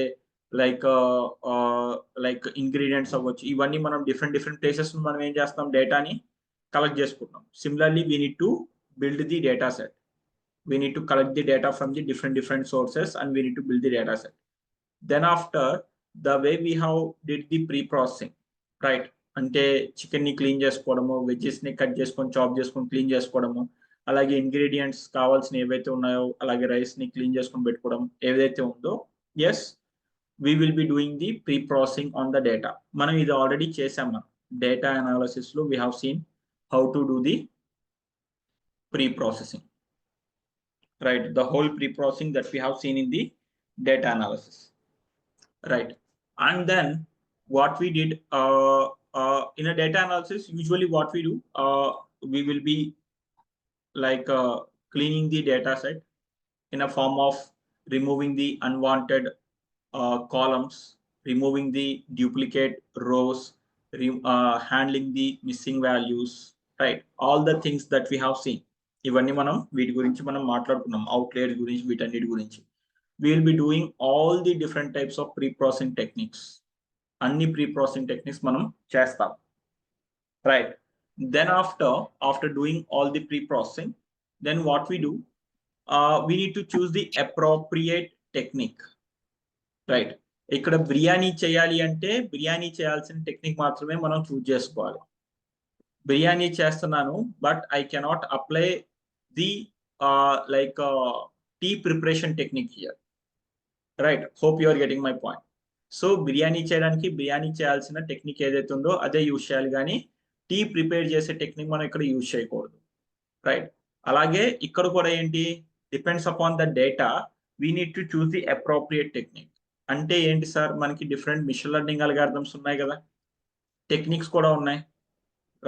లైక్ ఇంగ్రీడియంట్స్ అవ్వచ్చు, ఇవన్నీ మనం డిఫరెంట్ ప్లేసెస్ మనం ఏం చేస్తాం? డేటాని కలెక్ట్ చేసుకుంటాం. Similarly we need to build the data set. We need to collect the data from the different sources and we need to build the data set. Then after, the way we have did the pre-processing, right? అంటే chicken ని clean చేసుకోవడము, wedges ని cut చేసుకొని chop చేసుకొని clean చేసుకోవడము, అలాగే ingredients కావాల్సిన ఏవైతే ఉన్నాయో అలాగే రైస్ ని క్లీన్ చేసుకొని పెట్టుకోవడం ఏదైతే ఉందో, yes, we will be doing the pre-processing on the data. మనం ఇది ఆల్రెడీ చేసాం. డేటా అనాలిసిస్ లో we have seen how to do the pre-processing, right? The whole pre-processing that we have seen in the data analysis, right? And then what we did in a data analysis, usually what we do, we will be like cleaning the data set in a form of removing the unwanted columns, removing the duplicate rows, handling the missing values, right, all the things that we have seen, ఇవన్నీ మనం వీటి గురించి మనం మాట్లాడుకున్నాం, outliers గురించి, వీటన్నిటి గురించి. Will be doing all the different types of pre processing techniques, అన్ని ప్రీ ప్రాసెసింగ్ టెక్నిక్స్ మనం చేస్తాం, right. Then after doing all the pre processing, then what we do, we need to choose the appropriate technique, right. ఇక్కడ బిర్యానీ చేయాలి అంటే బిర్యానీ చేయాల్సిన technique మాత్రమే మనం చూస్ చేసుకోవాలి. బిర్యానీ చేస్తున్నాను, but I cannot apply the like tea preparation technique here, right. Hope you are getting my point. So biryani చేయడానికి బిర్యానీ చేయాల్సిన టెక్నిక్ ఏదైతే ఉందో అదే యూజ్ చేయాలి, కానీ టీ ప్రిపేర్ చేసే టెక్నిక్ మనం ఇక్కడ యూజ్ చేయకూడదు, రైట్. అలాగే ఇక్కడ కూడా ఏంటి, depends upon the data, we need to choose the appropriate technique. అంటే ఏంటి సార్, మనకి డిఫరెంట్ మిషన్ లెర్నింగ్ అల్గారిథమ్స్ ఉన్నాయి కదా, టెక్నిక్స్ కూడా ఉన్నాయి,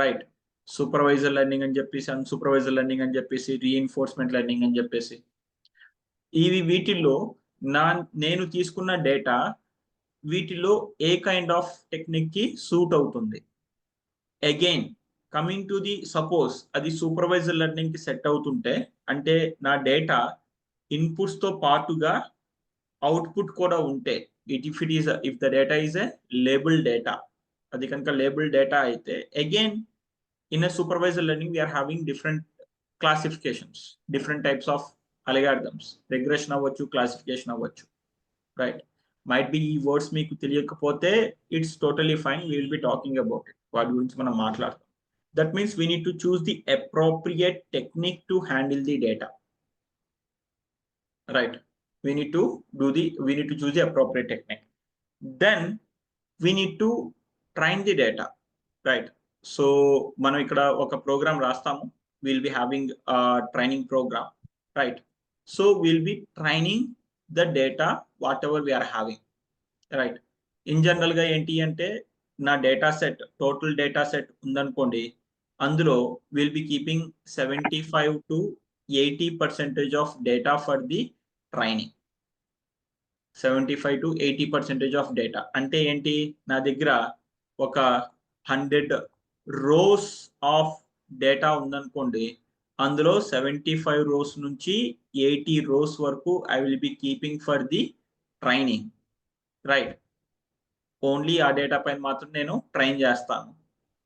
రైట్. సూపర్వైజర్ లెర్నింగ్ అని చెప్పేసి, అన్సూపర్వైజర్ లెర్నింగ్ అని చెప్పేసి, రీఇన్ఫోర్స్మెంట్ లెర్నింగ్ అని చెప్పేసి, వీటిల్లో నేను తీసుకున్న డేటా వీటిలో ఏ కైండ్ ఆఫ్ టెక్నిక్ కి సూట్ అవుతుంది. Again coming to the suppose అది సూపర్వైజర్ లెర్నింగ్ కి సెట్ అవుతుంటే, అంటే నా డేటా ఇన్పుట్స్ తో పాటుగా అవుట్పుట్ కూడా ఉంటే, if the data is a label data, అది కనుక లేబుల్ డేటా అయితే, again in a supervisor learning we are having different classifications, different types of algorithms, regression అవ్వచ్చు, క్లాసిఫికేషన్ అవ్వచ్చు, రైట్. మైట్ బి ఈ వర్డ్స్ మీకు తెలియకపోతే it's totally fine, we will be talking about it, వాటి గురించి మనం మాట్లాడతాం. That means we need to choose the appropriate technique to handle the data, right. we need to choose the appropriate technique. Then we need to train the data, right. So మనం ఇక్కడ ఒక programme రాస్తాము, we'll be having a training program, right. So we'll be training the data whatever we are having, right. In general గా ఏంటి అంటే, నా data set, total data set ఉందనుకోండి, అందులో will be keeping 75 to 80% of data for the training. 75 to 80% of data అంటే ఏంటి, నా దగ్గర ఒక 100 రోస్ ఆఫ్ డేటా ఉందనుకోండి, అందులో 75 రోస్ నుంచి 80 రోస్ వరకు I will be keeping for the training, right. Only ఆ డేటా పైన మాత్రం నేను ట్రైన్ చేస్తాను,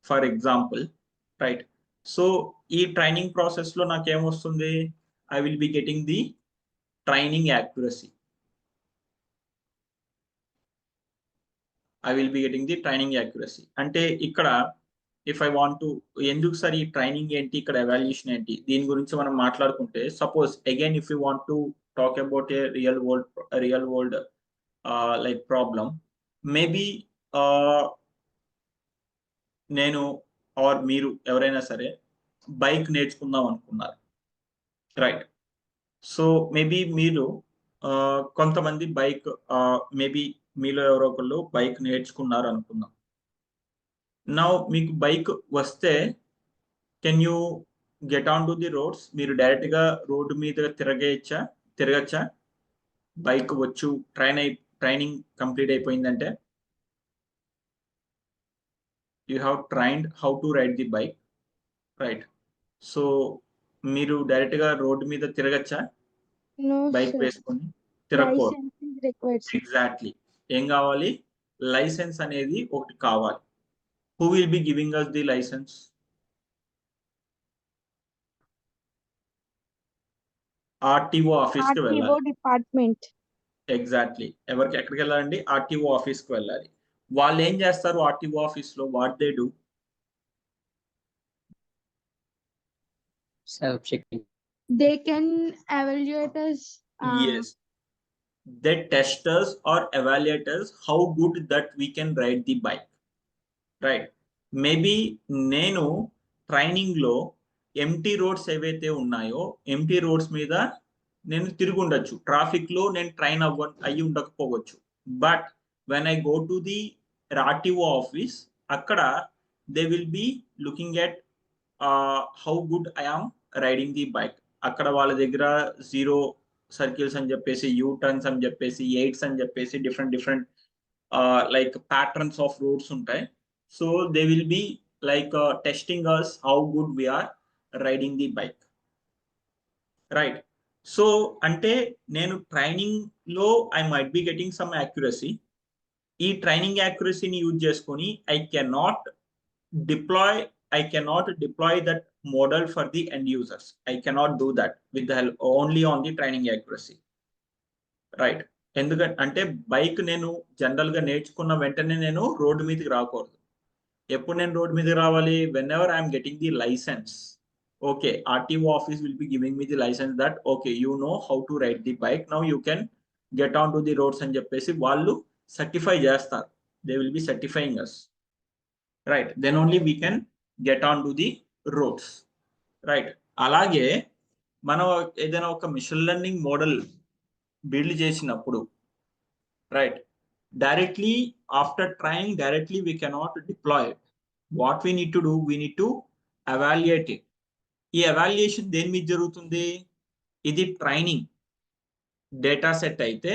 ఫర్ ఎగ్జాంపుల్, రైట్. సో ఈ ట్రైనింగ్ ప్రాసెస్ లో నాకేమొస్తుంది, I will be getting the training accuracy, అంటే ఇక్కడ ఇఫ్ ఐ వాంట్ టు, ఎందుకు సార్ ఈ ట్రైనింగ్ ఏంటి, ఇక్కడ ఎవాల్యుయేషన్ ఏంటి, దీని గురించి మనం మాట్లాడుకుంటే, suppose again if you want to talk about a real world like problem, maybe నేను ఆర్ మీరు ఎవరైనా సరే బైక్ నేర్చుకుందాం అనుకున్నారు, రైట్. సో మేబీ మీరు కొంతమంది బైక్, మేబీ మీలో ఎవరో ఒకళ్ళు బైక్ నేర్చుకున్నారు అనుకుందాం. నౌ మీకు బైక్ వస్తే, can you get on to the roads, మీరు డైరెక్ట్ గా రోడ్డు మీద తిరగచ్చా, బైక్ వచ్చు, ట్రైనింగ్ కంప్లీట్ అయిపోయిందంటే, you have trained how to ride the bike, right. So మీరు డైరెక్ట్ గా రోడ్డు మీద తిరగచ్చా, బైక్ వేసుకొని తిరగకూడదు, ఎగ్జాక్ట్లీ. ఏం కావాలి, లైసెన్స్ అనేది ఒకటి కావాలి. Who will be giving us the licence, RTO office కి వెళ్ళాలి, డిపార్ట్మెంట్, ఎగ్జాక్ట్లీ. ఎక్కడికి వెళ్ళాలండి, ఆర్టీఓ ఆఫీస్ కి వెళ్ళాలి. వాళ్ళు ఏం చేస్తారు ఆర్టీఓ ఆఫీస్ లో, what they do, self checking, they can evaluate us. yes, they test us or evaluate us how good that we can ride the bike, right. Maybe నేను training లో empty roads ఏవైతే ఉన్నాయో, empty roads మీద నేను తిరిగి ఉండొచ్చు, traffic లో నేను ట్రైన్ అయ్యి ఉండకపోవచ్చు, but when I go to the RTO office, అక్కడ they will be looking at how good I am riding the bike. అక్కడ వాళ్ళ దగ్గర 0 సర్కిల్స్ అని చెప్పేసి, యూ టర్న్స్ అని చెప్పేసి, 8s అని చెప్పేసి, different like patterns of roads ఉంటాయి. So they will be like testing us how good we are riding the bike, right? So అంటే నేను ట్రైనింగ్ లో I might be getting some accuracy. ఈ training యాక్యురసీని use చేసుకొని deploy I cannot deploy that model for the end users. I cannot do that with the help only on the training accuracy, right? ఎందుకంటే అంటే bike నేను general గా నేర్చుకున్న వెంటనే నేను road మీదకి రాకూడదు. ఎప్పుడు నేను రోడ్ మీద రావాలి? Whenever I'm getting the licence. Okay, RTO office will be giving me the licence that okay you know how to ride the bike, now you can get on to the roads అని చెప్పేసి వాళ్ళు certify చేస్తారు. They will be certifying us, right? Then only we can get on to the roads, right? అలాగే మనం ఏదైనా ఒక machine learning model build చేసినప్పుడు, right, directly after trying directly we cannot deploy it. What we need to do, we need to evaluate it. ఈ evaluation దేని మీద జరుగుతుంది? ఇది ట్రైనింగ్ డేటా సెట్ అయితే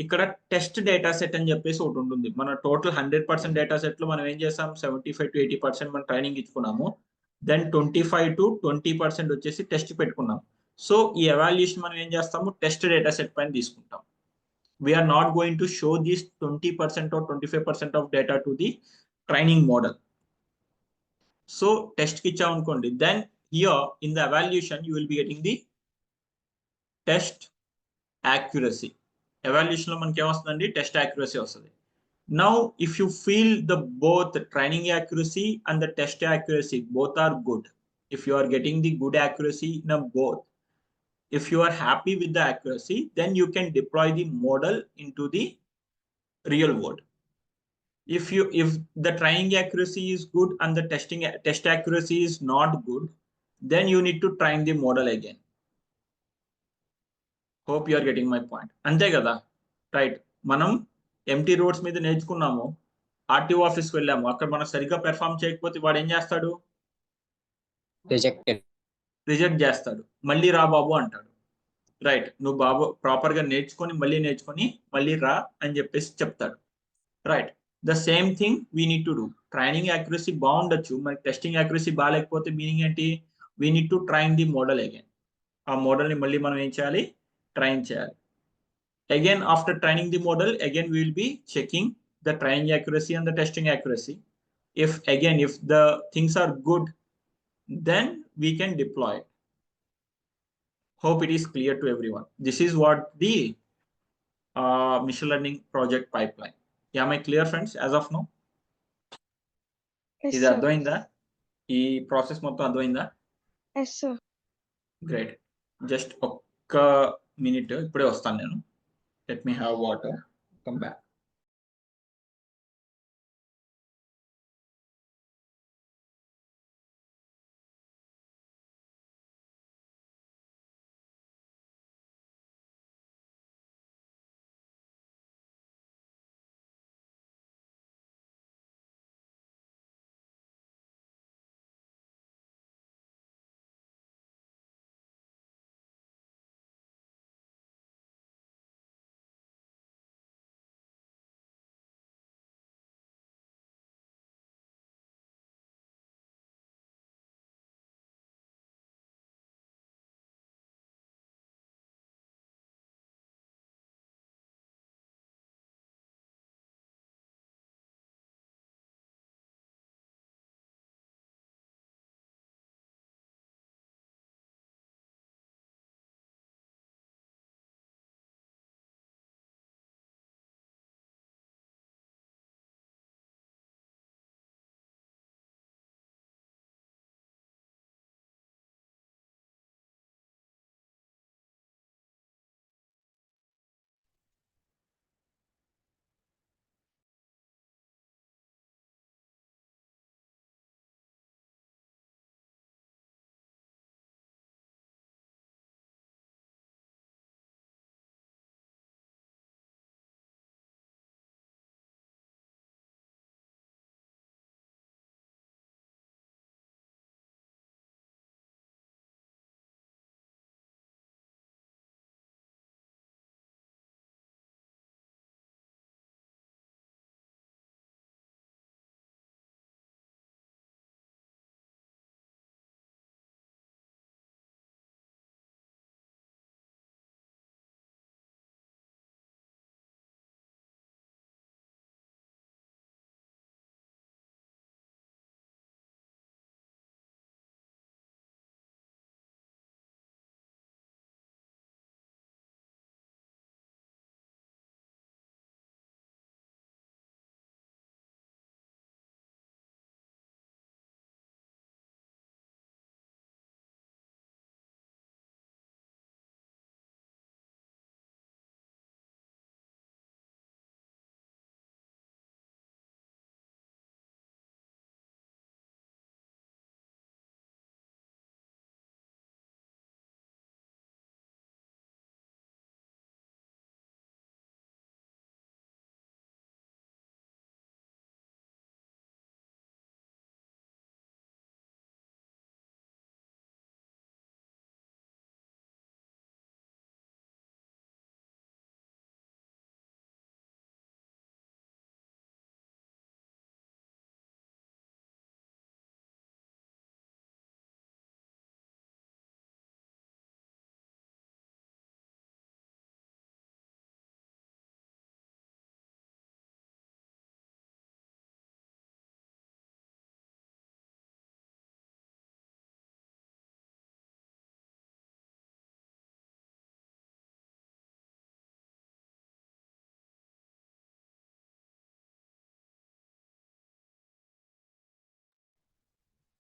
ఇక్కడ టెస్ట్ డేటా సెట్ అని చెప్పేసి ఒకటి ఉంటుంది. మన టోటల్ 100% డేటా సెట్ లో మనం ఏం చేస్తాం? 75 to 80% మనం ట్రైనింగ్ ఇచ్చుకున్నాము. దెన్ 25 to 20% వచ్చేసి టెస్ట్ పెట్టుకున్నాం. సో ఈ ఎవాల్యుయేషన్ మనం ఏం చేస్తాము? టెస్ట్ డేటా సెట్ పైన తీసుకుంటాం. We are not going to show this 20% or 25% of data to the training model. So test ki ichamankondi, then here in the evaluation you will be getting the test accuracy. Evaluation lo manaki em vastundandi? Test accuracy vastadi. Now if you feel the both the training accuracy and the test accuracy both are good, if you are getting the good accuracy in both, if you are happy with the accuracy, then you can deploy the model into the real world. If the training accuracy is good and the test accuracy is not good, then you need to train the model again. Hope you are getting my point. Ante kada, right? Manam empty roads మీద నేర్చుకున్నాము, RTO ఆఫీస్కి వెళ్ళాము, అక్కడ మనం సరిగ్గా perform చేయకపోతే వాడు ఏం చేస్తాడు? రిజెక్ట్ చేస్తాడు. మళ్ళీ రా బాబు అంటాడు, రైట్? నువ్వు బాబు ప్రాపర్ గా నేర్చుకొని మళ్ళీ రా అని చెప్పేసి చెప్తాడు, right? The same thing we need to do. Training accuracy బాగుండొచ్చు, మరి టెస్టింగ్ యాక్యురసీ బాగాలేకపోతే మీనింగ్ ఏంటి? We need to train the model again. ఆ మోడల్ ని మళ్ళీ మనం ఏం చేయాలి? ట్రైన్ చేయాలి. Again after training the model, again we will be checking the training accuracy and the testing accuracy. If the things are good, then we can deploy it. Hope it is clear to everyone. This is what the machine learning project pipeline. Am I clear, friends, as of now? ఇది అర్థమైందా? ఈ process మొత్తం అర్థమైందా? yes sir. Great. Just ఒక్క minute, ఇప్పుడే వస్తాను నేను. Let me have water, come back.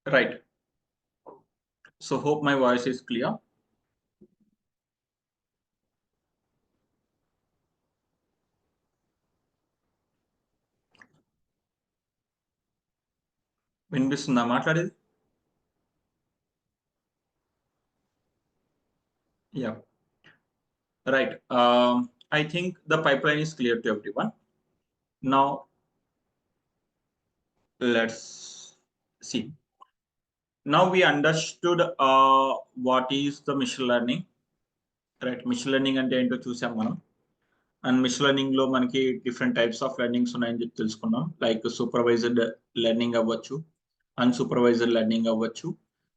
Right. So hope my voice is clear. వినిపిస్తుందా మాట్లాడేది? Yeah. Right. I think the pipeline is clear to everyone. Now, let's see. Now we understood what is the machine learning. Right. Machine learning అంటే ఏంటో చూసాం మనం. And machine learning లో మనకి different types of learnings ఉన్నాయని చెప్పి తెలుసుకున్నాం. Like supervised learning అవ్వచ్చు, అన్సూపర్వైజ్డ్ లెర్నింగ్ అవ్వచ్చు,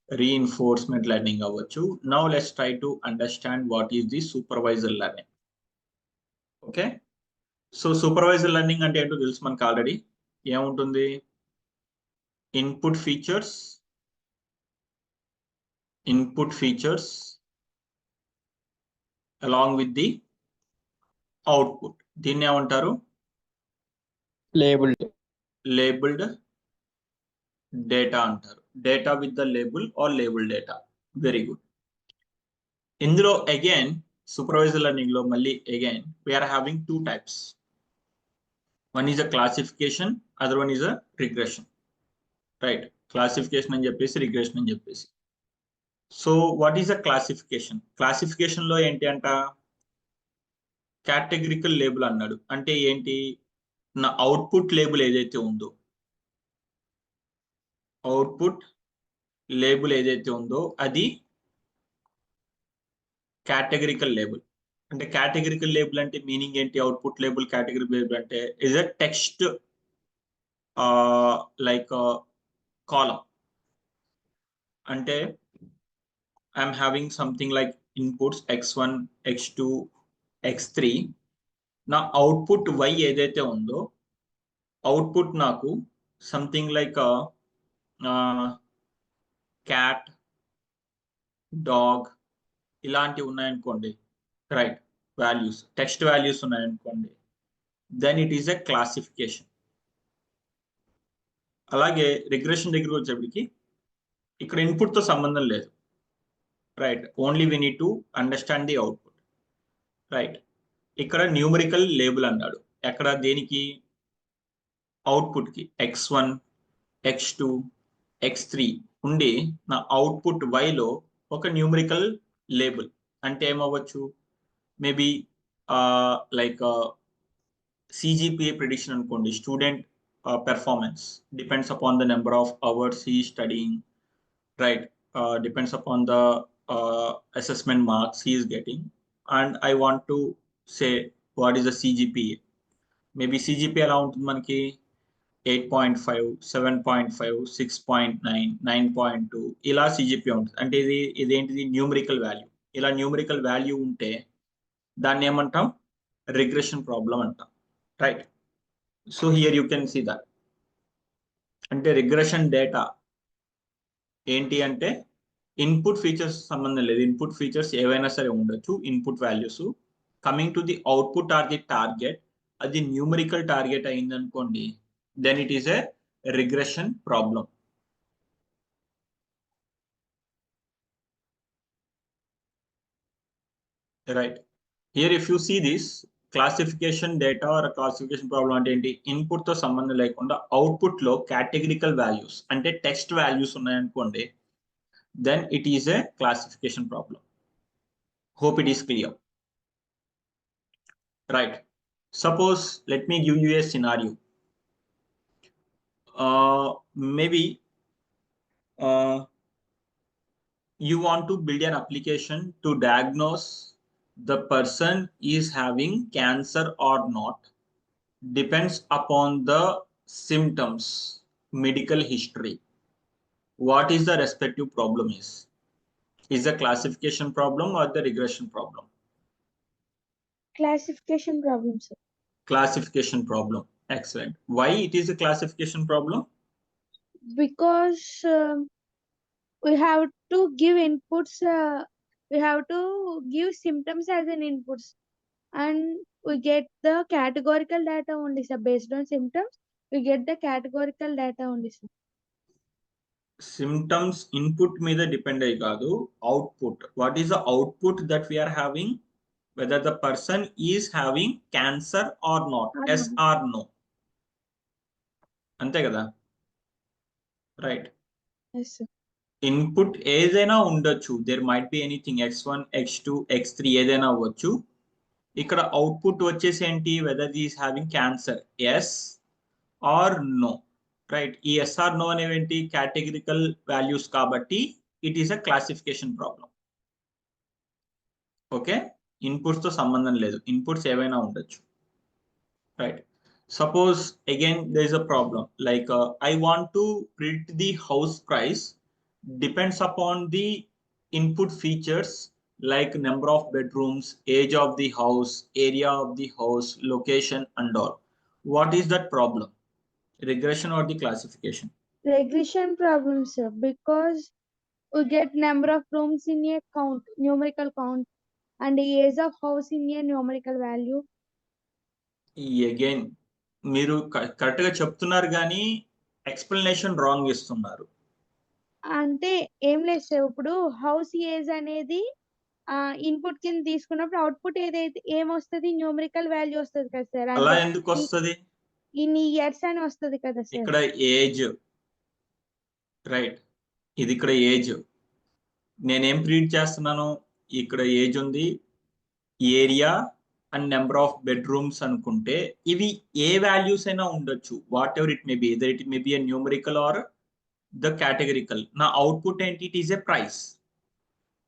reinforcement learning అవ్వచ్చు. Now let's try to understand what is the supervised learning. Okay, so supervised learning అంటే ఏంటో తెలుసు మనకు ఆల్రెడీ. ఏముంటుంది? Input features along with the output. దీన్ని ఏమంటారు? లేబుల్డ్ డేటా అంటారు. Data with the label or label data. Very good. ఇందులో again supervised learning లో మళ్ళీ again we are having two types. One is a classification, other one is a regression. Right, classification అని చెప్పేసి, regression అని చెప్పేసి. So what is a classification? Classification లో ఏంటి అంట? కేటగిరికల్ లేబుల్ అన్నాడు. అంటే ఏంటి? నా అవుట్పుట్ లేబుల్ ఏదైతే ఉందో, అది కేటగిరికల్ లేబుల్. అంటే కేటగిరికల్ లేబుల్ అంటే మీనింగ్ ఏంటి? అవుట్పుట్ లేబుల్ కేటగిరీ లేబుల్ అంటే ఇస్ అ టెక్స్ట్ లైక్ కాలం. అంటే I'm having something like inputs x1, x2, x3. నా అవుట్పుట్ y ఏదైతే ఉందో, అవుట్పుట్ నాకు సంథింగ్ లైక్ క్యాట్, డాగ్ ఇలాంటివి ఉన్నాయనుకోండి. రైట్, వాల్యూస్, టెక్స్ట్ వాల్యూస్ ఉన్నాయనుకోండి, then it is a classification. అలాగే రిగ్రెషన్ దగ్గరికి వచ్చేప్పటికి ఇక్కడ ఇన్పుట్ తో సంబంధం లేదు. Right, only we need to understand the output. Right, ఇక్కడ న్యూమరికల్ లేబుల్ అన్నాడు. ఎక్కడ? దేనికి? అవుట్పుట్ కి. x1, x2, x3 ఉండి నా అవుట్పుట్ y లో ఒక న్యూమరికల్ లేబుల్ అంటే ఏమవ్వచ్చు? మేబీ లైక్ CGPA prediction అనుకోండి. Student performance depends upon the number of hours he is studying, right? Depends upon the assessment marks he is getting. And I want to say what is the CGPA. Maybe CGPA ఎలా ఉంటుంది మనకి? 8.5, 7.5, 6.9, 9.2 ఇలా CGPA ఉంటుంది. అంటే ఇదేంటిది? Numerical value. ఇలా numerical value ఉంటే దాన్ని ఏమంటాం? రిగ్రెషన్ ప్రాబ్లం అంటాం. Right, so here you can see that. అంటే రిగ్రెషన్ డేటా ఏంటి అంటే ఇన్పుట్ ఫీచర్స్ సంబంధం లేదు. ఇన్పుట్ ఫీచర్స్ ఏవైనా సరే ఉండొచ్చు, input values. Coming to the output or the target, అది న్యూమరికల్ టార్గెట్ అయింది అనుకోండి, then it is a regression problem. Right, here if you see this classification data or classification problem అంటే ఏంటి? ఇన్పుట్ తో సంబంధం లేకుండా అవుట్పుట్ లో కేటగిరికల్ వాల్యూస్ అంటే టెక్స్ట్ వాల్యూస్ ఉన్నాయనుకోండి, then it is a classification problem. Hope it is clear. Right, suppose let me give you a scenario. Maybe you want to build an application to diagnose the person is having cancer or not, depends upon the symptoms, medical history. What is the respective problem is the classification problem or the regression problem? Classification problem, sir. Classification problem. Excellent. Why it is a classification problem? Because we have to give inputs. We have to give symptoms as an inputs, and we get the categorical data only, sir. Based on symptoms, we get the categorical data only, sir. Symptoms input మీద depend అయ్యి కాదు, output. What is the output that we are having, whether the person is having cancer or not, yes or no. అంతే కదా, right? Yes, sir. Input ఏదైనా ఉండొచ్చు, there might be anything, x1 x2 x3 ఏదైనా అవ్వచ్చు. ఇక్కడ output వచ్చేసి ఏంటి, whether is having cancer, yes or no, right? ఈ ఎస్ ఆర్ నో అనేవి ఏంటి, కేటగిరికల్ వాల్యూస్ కాబట్టి it is a classification problem. Okay, inputs తో సంబంధం లేదు, ఇన్పుట్స్ ఏవైనా ఉండొచ్చు, right? Suppose again there is a problem like I want to predict the house price, depends upon the input features like number of bedrooms, age of the house, area of the house, location and all. What is that problem, regression or the classification? Regression problem, sir, because we get number of rooms in a count, numerical count, and the age of house in a numerical value. Again మీరు correct గా చెప్తున్నారు కానీ explanation wrong ఇస్తున్నారు. అంటే ఏం లేదు sir, ఇప్పుడు house age అనేది ఇన్పుట్ కింద తీసుకున్నప్పుడు అవుట్పుట్ ఏదైతే ఏమొస్తుంది, న్యూమరికల్ వాల్యూ వస్తుంది కదా సార్. అలా అంటే ఎందుకు వస్తుంది, ఇన్ని ఇయర్స్ అని వస్తుంది కదా సార్. ఇక్కడ ఏజ్, రైట్? ఇది ఇక్కడ ఏజ్, నేనేం ప్రీడ్ చేస్తున్నాను, ఇక్కడ ఏజ్ ఉంది, area and number of bedrooms అనుకుంటే ఇవి ఏ వాల్యూస్ అయినా ఉండొచ్చు, whatever it may be, either it may be a numerical or the categorical. నా అవుట్పుట్ ఏంటి, it is a price.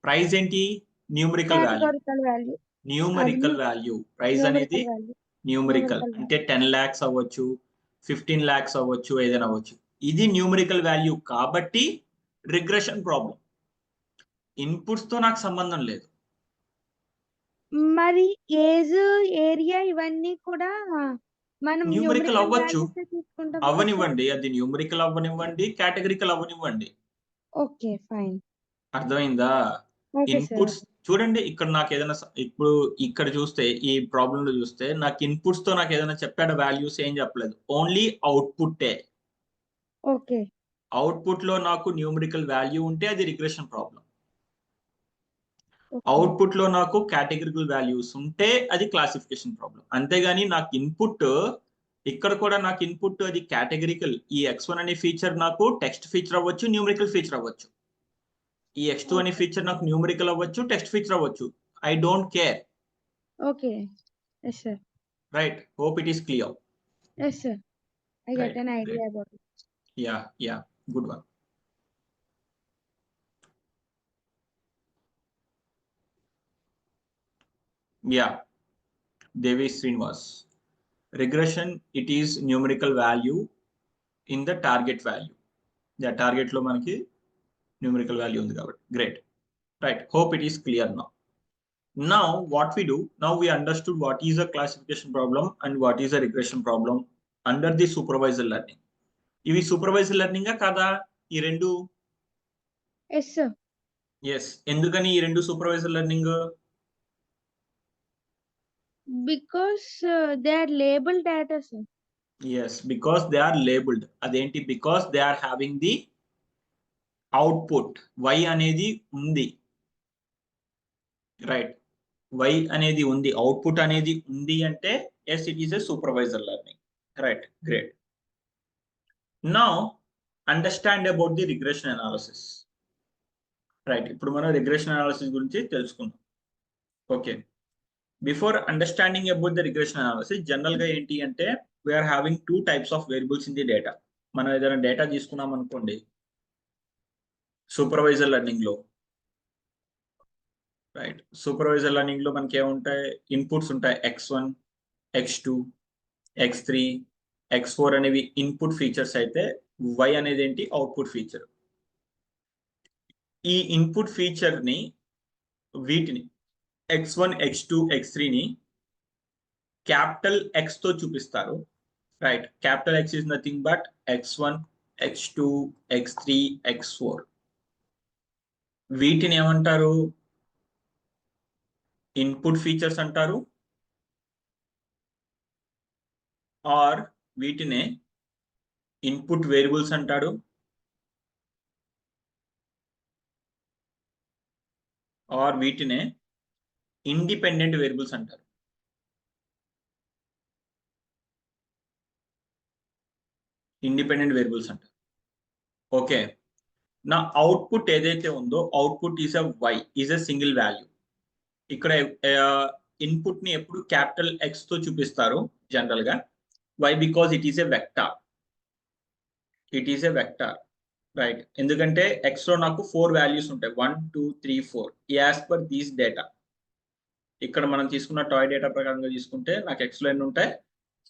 Price ఏంటి, numerical value. Categorical value. Numerical value, price అనేది numerical. అంటే 10 lakhs అవ్వచ్చు, 15 lakhs అవ్వచ్చు, ఏదైనా అవ్వచ్చు. ఇది న్యూమరికల్ వాల్యూ కాబట్టి రిగ్రెషన్ ప్రాబ్లం. ఇన్పుట్స్ తో నాకు సంబంధం లేదు. మరి ఏజ్, ఏరియా ఇవన్నీ కూడా మనం న్యూమరికల్ అవ్వచ్చు, తీసుకుంటాం. అవ్వనివ్వండి, అది న్యూమరికల్ అవ్వనివ్వండి, కేటగిరికల్ అవ్వనివ్వండి. ఓకే ఫైన్, అర్థమైందా? ఇన్పుట్స్ చూడండి, ఇక్కడ నాకు ఏదైనా ఇప్పుడు ఇక్కడ చూస్తే ఈ ప్రాబ్లం లో చూస్తే నాకు ఇన్పుట్స్ తో నాకు ఏదైనా చెప్పాడు, వాల్యూస్ ఏం చెప్పలేదు, ఓన్లీ అవుట్పుట్టే. ఓకే, అవుట్పుట్ లో నాకు న్యూమరికల్ వాల్యూ ఉంటే అది రిగ్రెషన్ ప్రాబ్లం. అవుట్పుట్ లో నాకు కేటగిరికల్ వాల్యూస్ ఉంటే అది క్లాసిఫికేషన్ ప్రాబ్లం. అంతేగాని నాకు ఇన్పుట్, ఇక్కడ కూడా నాకు ఇన్పుట్ అది కేటగిరికల్. ఈ x1 అనే ఫీచర్ నాకు టెక్స్ట్ ఫీచర్ అవ్వచ్చు, న్యూమరికల్ ఫీచర్ అవ్వచ్చు. ఈ x2 అనే ఫీచర్ నాకు న్యూమరికల్ అవ్వచ్చు, టెక్స్ట్ ఫీచర్ అవ్వచ్చు. I don't care. Okay, yes sir, right? Hope it is clear. yes sir, I get an idea about it. Yeah, good one. Yeah, Devi Srinivas. Regression, it is numerical value in the target value. Yeah, target lo manaki numerical value undi kabatti. Great. Right, hope it is clear now. Now what we do, now we understood what is a classification problem and what is a regression problem under the supervised learning. Ivi supervised learning ga kada ee rendu? Yes sir. Yes, endukani ee rendu supervised learning? Because they are labeled data, sir. Yes, because they are labeled. Adenti, because they are having the output. Y అనేది ఉంది, right? Y అనేది ఉంది, output అనేది ఉంది అంటే yes, it is a supervisor learning. Right, great. Now understand about the regression analysis. Right, ఇప్పుడు మనం regression analysis గురించి తెలుసుకుందాం. Okay, before understanding about the regression analysis, general గా ఏంటి అంటే we are having 2 types of variables in the data. మనం ఏదైనా data తీసుకున్నాం అనుకోండి సూపర్వైజర్ లెర్నింగ్ లో, రైట్? సూపర్వైజర్ లెర్నింగ్ లో మనకి ఏముంటాయి, ఇన్పుట్స్ ఉంటాయి, x1 x2 x3 x4 అనేవి ఇన్పుట్ ఫీచర్స్ అయితే y అనేది ఏంటి, అవుట్పుట్ ఫీచర్. ఈ ఇన్పుట్ ఫీచర్ ని, వీటిని x1 x2 x3 ని క్యాపిటల్ X తో చూపిస్తారు, right? Capital X is nothing but x1 x2 x3 x4. వీటిని ఏమంటారు, ఇన్పుట్ ఫీచర్స్ అంటారు, ఆర్ వీటినే ఇన్పుట్ వేరియబుల్స్ అంటాడు, ఆర్ వీటినే ఇండిపెండెంట్ వేరియబుల్స్ అంటారు. ఇండిపెండెంట్ వేరియబుల్స్ అంటారు. ఓకే, నా అవుట్పుట్ ఏదైతే ఉందో output is a Y, is a single value. ఇక్కడ ఇన్పుట్ ని ఎప్పుడు క్యాపిటల్ ఎక్స్ తో చూపిస్తారు జనరల్ గా. Why? Because it is a vector. It is a vector, right? ఎందుకంటే ఎక్స్ లో నాకు 4 వాల్యూస్ ఉంటాయి, 1 2 3 4 యాజ్ పర్ దీస్ డేటా. ఇక్కడ మనం తీసుకున్న టాయ్ డేటా ప్రకారంగా తీసుకుంటే నాకు ఎక్స్ లో ఎన్ని ఉంటాయి?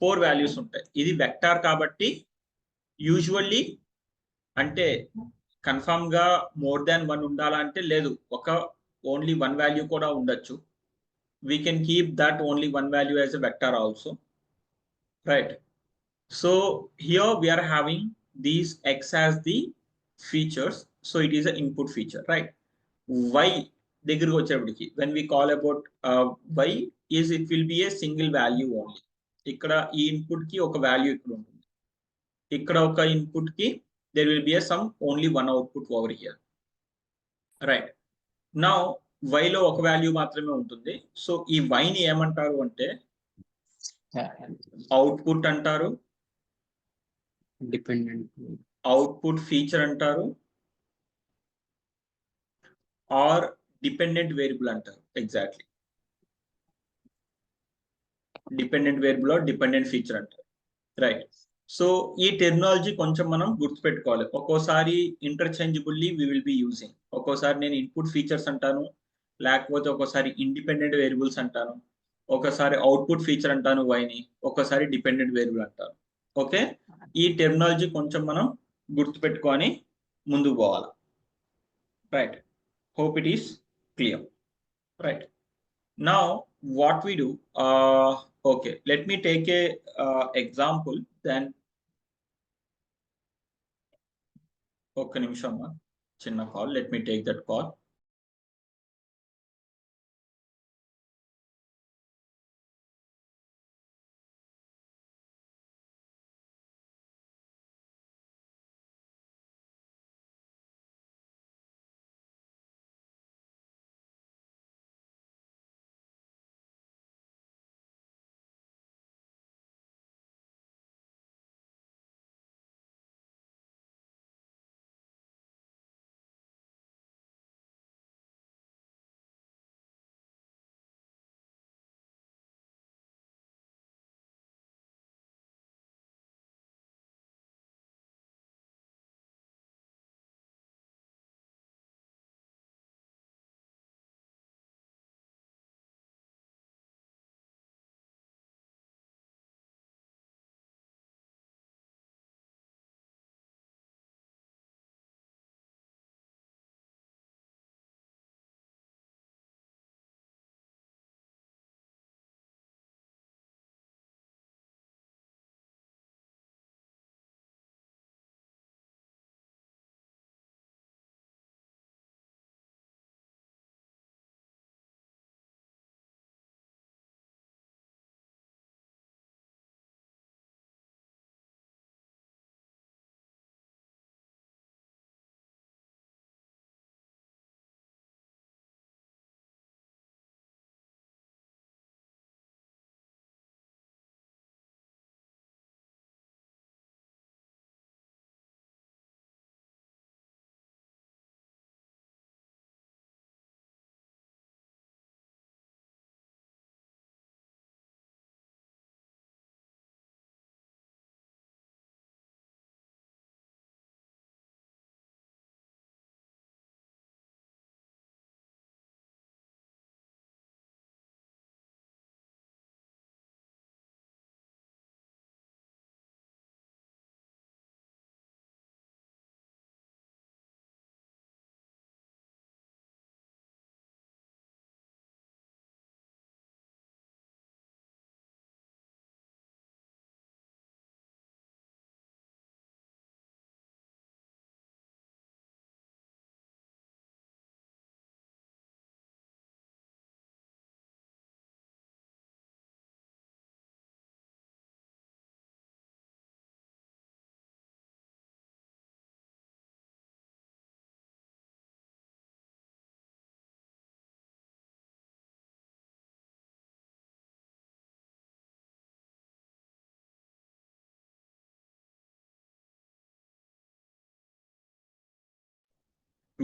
4 వాల్యూస్ ఉంటాయి. ఇది వెక్టార్ కాబట్టి యూజువల్లీ, అంటే కన్ఫర్మ్ గా మోర్ దాన్ 1 ఉండాలంటే లేదు, ఒక ఓన్లీ 1 వాల్యూ కూడా ఉండొచ్చు. We can keep that only one value as a vector also, right? So here we are having these x as the features, so it is an input feature, right? Y దగ్గరికి వచ్చేప్పటికి when we call about y is, it will be a single value only. ఇక్కడ ఈ input కి ఒక value ఇక్కడ ఉంటుంది, ఇక్కడ ఒక ఇన్పుట్ కి there will be a some only one output over here, right? Now y లో ఒక వాల్యూ మాత్రమే ఉంటుంది. సో ఈ y ని ఏమంటారు అంటే అవుట్పుట్ అంటారు, డిపెండెంట్ అవుట్పుట్ ఫీచర్ అంటారు, ఆర్ డిపెండెంట్ వేరియబుల్ అంటారు. Exactly, dependent variable or dependent feature అంటారు, రైట్? సో ఈ టెర్మినాలజీ కొంచెం మనం గుర్తుపెట్టుకోవాలి. ఒక్కోసారి interchangeably we will be using. ఒక్కోసారి నేను ఇన్పుట్ ఫీచర్స్ అంటాను, లేకపోతే ఒక్కోసారి ఇండిపెండెంట్ వేరియబుల్స్ అంటాను, ఒకసారి అవుట్పుట్ ఫీచర్ అంటాను వైని, ఒక్కసారి డిపెండెంట్ వేరియబుల్ అంటాను. ఓకే, ఈ టెర్మినాలజీ కొంచెం మనం గుర్తుపెట్టుకొని ముందుకు పోవాలి, right? Hope it is clear, right? Now what we do, okay, let me take a example then. ఒక్క నిమిషం, చిన్న call, let me take that call.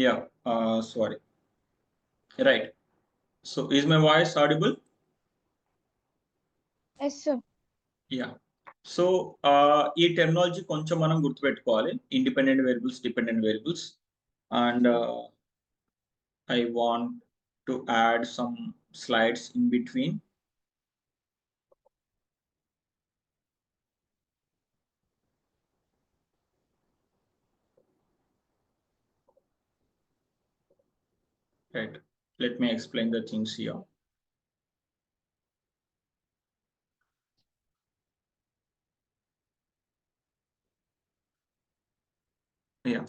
Yeah, sorry. Right. So is my voice audible? Yes, sir. Yeah. So ఈ terminology కొంచెం మనం గుర్తుపెట్టుకోవాలి, independent variables, dependent variables. And I want to add some slides in between. Right. Let me explain the things here. Yeah.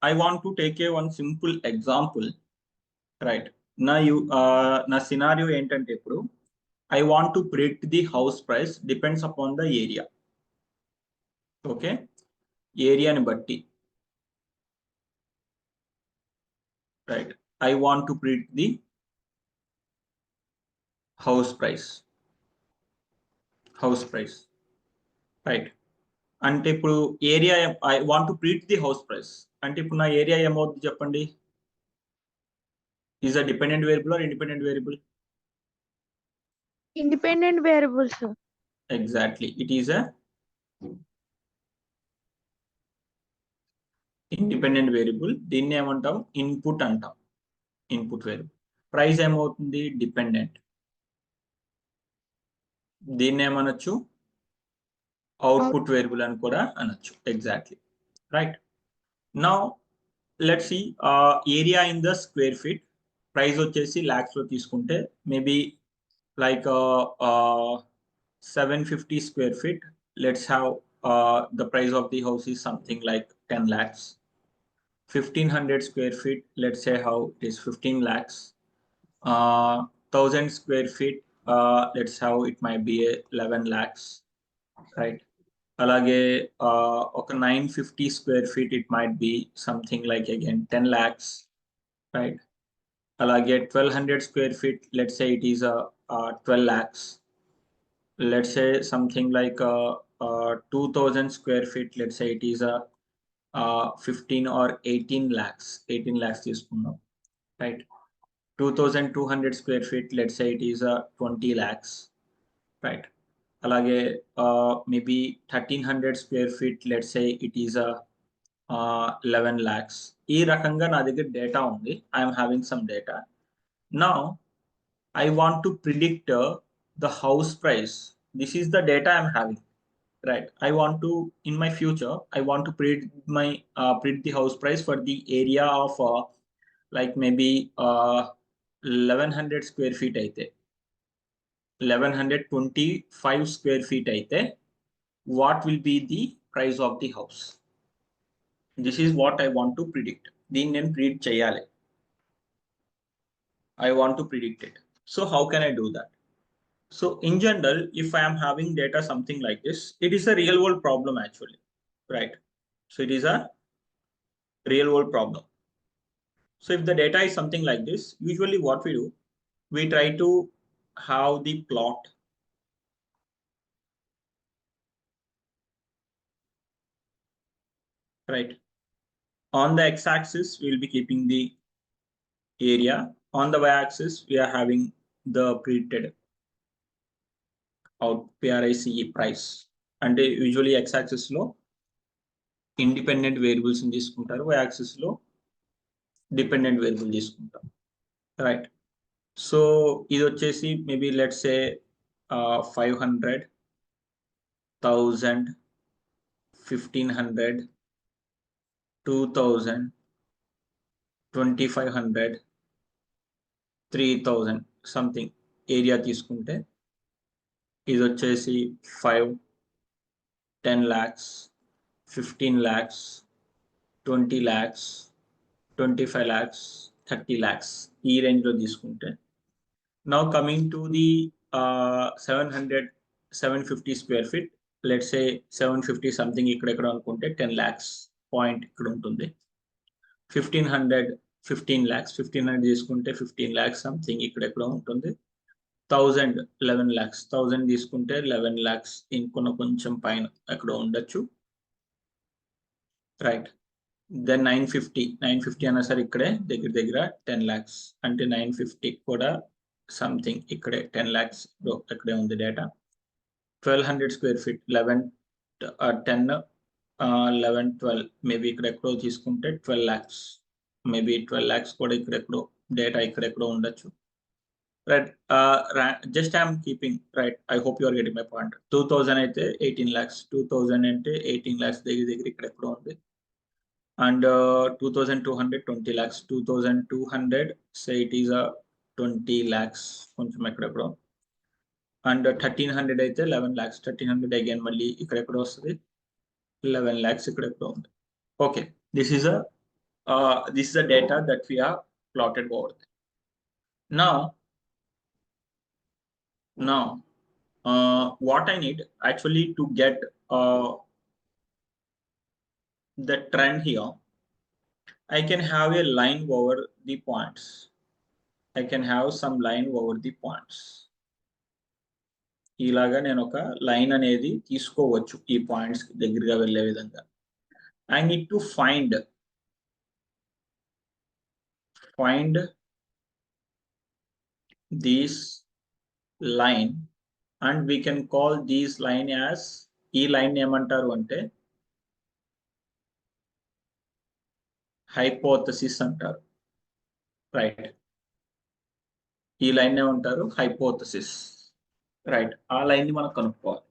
I want to take one simple example, right? నా scenario ఏంటంటే ఇప్పుడు I want to predict the house price depends upon the area. Okay, ఏరియాని బట్టి, right? I want to predict the house price, right? అంటే ఇప్పుడు area, I want to predict the house price అంటే ఇప్పుడు నా ఏరియా ఏమవుతుంది చెప్పండి? Is a dependent variable or independent variable? Independent variable, sir. Exactly, it is a independent variable. దీన్ని ఏమంటాం? Input అంటాం, ఇన్పుట్ వేరియబుల్. ప్రైస్ ఏమవుతుంది? డిపెండెంట్. దీన్ని ఏమనొచ్చు? అవుట్పుట్ వేరియబుల్ అని కూడా అనొచ్చు. Exactly, right. Now let's see area in the square feet. Price వచ్చేసి లాక్స్ లో తీసుకుంటే maybe like 750 square feet. Let's have the price of the house is something like 10 lakhs. 1500 square feet, let's say how it is 15 lakhs. 1000 square feet, let's how it might be 11 lakhs, right? Alage ఒక 950 square feet, it might be something like again 10 lakhs, right? Alage 1200 square feet, let's say it is 12 lakhs. Let's say something like 2000 square feet, let's say it is a 15 or 18 lakhs. 18 lakhs తీసుకున్నాం, right? 2200 square feet, let's say it is a 20 lakhs, right? అలాగే maybe 1300 square feet, let's say it is a 11 lakhs. ఈ రకంగా నా దగ్గర data ఉంది. I'm having some data. Now I want to predict the house price. This is the data I'm having, right? I want to, in my future, I want to predict the house price for the area of like maybe 1100 square feet అయితే, 1125 square feet అయితే, what will be the price of the house? This is what I want to predict. దీన్ని నేను predict చేయాలి. I want to predict it. So how can I do that? So in general, if I am having data something like this, it is a real world problem actually, right? So it is a real world problem. So if the data is something like this, usually what we do, we try to have the plot. Right. On the x-axis, we will be keeping the area. On the y-axis, we are having the predicted out PRICE price. And usually x-axis lo independent variables in తీసుకుంటారు, y-axis lo dependent variable తీసుకుంటారు, right? So ఇది వచ్చేసి maybe let's say 500, 1000, 1500, 2000, 2500, 3000 something area తీసుకుంటే ఇది వచ్చేసి 5, 10 lakhs, 15 lakhs, 20 lakhs, 25 lakhs, 30 lakhs ఈ range లో తీసుకుంటే. Now coming to the 700, 750 square feet, let's say 750 something ఇక్కడ అనుకుంటే 10 lakhs పాయింట్ ఇక్కడ ఉంటుంది. 1500, 15 lakhs, 1500 తీసుకుంటే 15 lakhs సంథింగ్ ఇక్కడ ఉంటుంది. 1000 11 lakhs 1000 తీసుకుంటే 11 lakhs ఇంకొన కొంచెం పైన అక్కడ ఉండొచ్చు, రైట్. దెన్ 950 అన్నా సరే ఇక్కడే దగ్గర దగ్గర 10 lakhs అంటే 950 కూడా సంథింగ్ ఇక్కడే 10 lakhs ఇక్కడే ఉంది డేటా. 1200 స్క్వేర్ ఫీట్ 11 10 11 12 మేబీ ఇక్కడ ఎక్కడో తీసుకుంటే 12 lakhs, మేబీ 12 lakhs కూడా ఇక్కడెక్కడో డేటా ఇక్కడెక్కడో ఉండొచ్చు, right. Just I'm keeping, right. I hope you are getting my point. 2000 అయితే 18 lakhs 2000 అంటే 18 lakhs దగ్గర దగ్గర ఇక్కడెక్కడో ఉంది. And 2200 20 lakhs 2200 say it is a 20 lakhs కొంచెం ఎక్కడెక్కడో. అండ్ 1300 అయితే 11 lakhs 1300 అగైన్ మళ్ళీ ఇక్కడెక్కడో వస్తుంది, 11 lakhs ఇక్కడెక్కడో ఉంది. Okay, this is a data that we have plotted over there. Now what I need actually to get the trend here, I can have a line over the points. I can have some line over the points. ఇలాగా నేను ఒక line అనేది తీసుకోవచ్చు ఈ points దగ్గరగా వెళ్ళే విధంగా. I need to find this line and we can call this line as, ఈ లైన్ ఏమంటారు అంటే హైపోథసిస్ అంటారు, రైట్. ఈ లైన్ ఏమంటారు హైపోథసిస్, రైట్. ఆ లైన్ ని మనం కనుక్కోవాలి.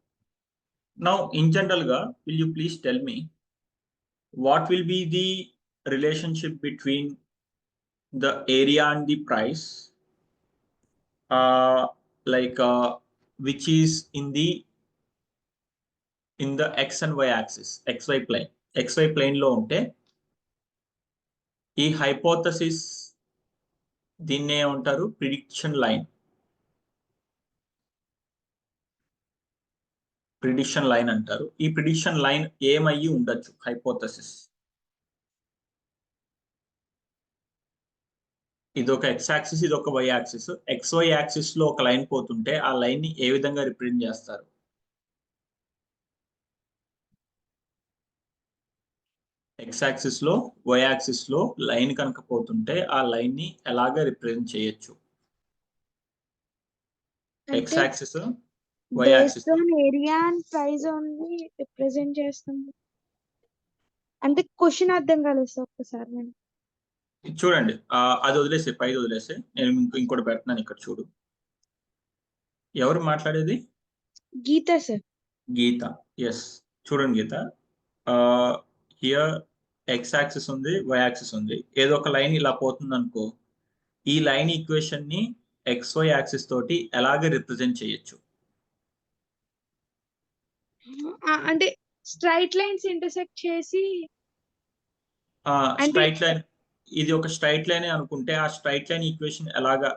నౌ ఇన్ జనరల్ గా will you please tell me what will be the relationship between the area and the price, which is in the x and y axis, xy plane లో ఉంటే ఈ hypothesis దీన్నే ఏమంటారు prediction line అంటారు. ఈ prediction line ఏమయ్యి ఉండొచ్చు hypothesis. ఇది ఒక x యాక్సిస్, ఇది ఒక y యాక్సిస్. xy యాక్సిస్ లో ఒక లైన్ పోతుంటే ఆ లైన్ ని ఏ విధంగా రిప్రజెంట్ చేస్తారు? x యాక్సిస్ లో y యాక్సిస్ లో లైన్ కనుక పోతుంటే ఆ లైన్ ని ఎలాగా రిప్రజెంట్ చేయొచ్చు? x axis y axis area and price only represent చేస్తుంది. అంటే క్వశ్చన్ అర్థం కాలేదు సార్, ఒక్కసారి నేను చూడండి. అది వదిలేసే, పైది వదిలేసే, నేను ఇంకోటి పెడుతున్నాను ఇక్కడ చూడు. ఎవరు మాట్లాడేది? గీత సార్. గీత, ఎస్. చూడండి గీత, హియర్ x యాక్సిస్ ఉంది, y యాక్సిస్ ఉంది. ఏదో ఒక లైన్ ఇలా పోతుంది అనుకో, ఈ లైన్ ఈక్వేషన్ ని xy యాక్సిస్ తోటి ఎలాగ రిప్రజెంట్ చేయొచ్చు? అంటే స్ట్రైట్ లైన్స్ ఇంటర్సెక్ట్ చేసి, స్ట్రైట్ లైన్, ఇది ఒక స్ట్రైట్ లైన్ అనుకుంటే ఆ స్ట్రైట్ లైన్ ఈక్వేషన్ ఎలాగా,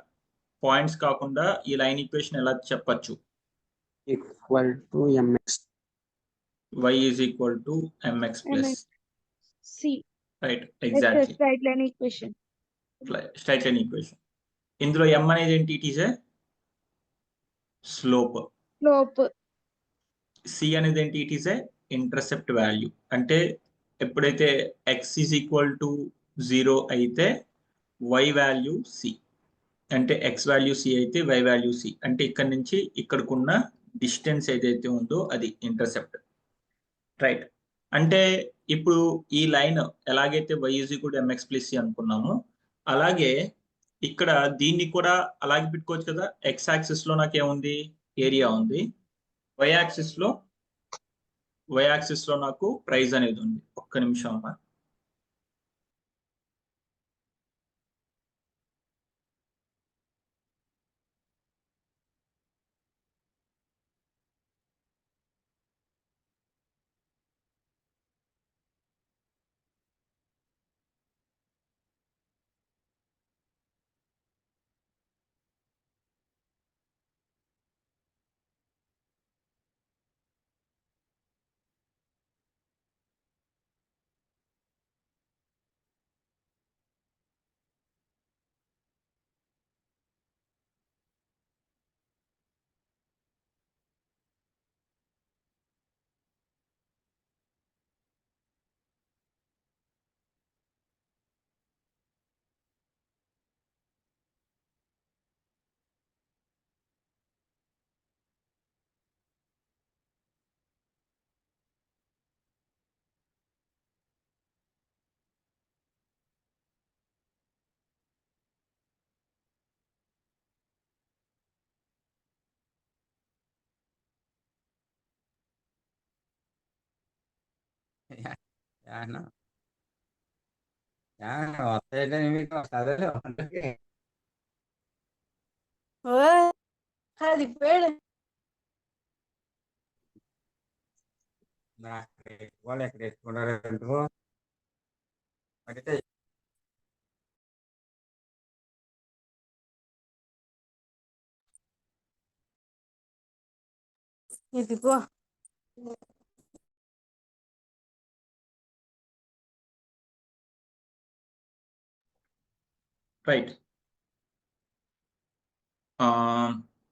పాయింట్స్ కాకుండా ఈ లైన్ ఈక్వేషన్ ఎలా చెప్పచ్చు? Equal to mx, y is equal to mx plus c, right, exactly, straight line equation. Straight line equation. ఇందులో m అనేది ఏంటి? It is A slope. c అనేది ఏంటి? It is A intercept value. అంటే ఎప్పుడైతే x is equal to 0 అయితే y value c, అంటే x value c అయితే y వాల్యూ c, అంటే ఇక్కడ నుంచి ఇక్కడికున్న డిస్టెన్స్ ఏదైతే ఉందో అది ఇంటర్సెప్ట్, రైట్. అంటే ఇప్పుడు ఈ లైన్ ఎలాగైతే y is equal to mx plus c అనుకున్నామో అలాగే ఇక్కడ దీన్ని కూడా అలాగే పెట్టుకోవచ్చు కదా. x యాక్సిస్ లో నాకేముంది? ఏరియా ఉంది. y యాక్సిస్ లో నాకు ప్రైస్ అనేది ఉంది. ఒక్క నిమిషం అమ్మా. యాను వస్తాయంటే మీకు సరేలే ఉండకి అది పేడు వాళ్ళు ఎక్కడ ఎత్తుకున్నారు అడిగితే ఇదిగో రైట్.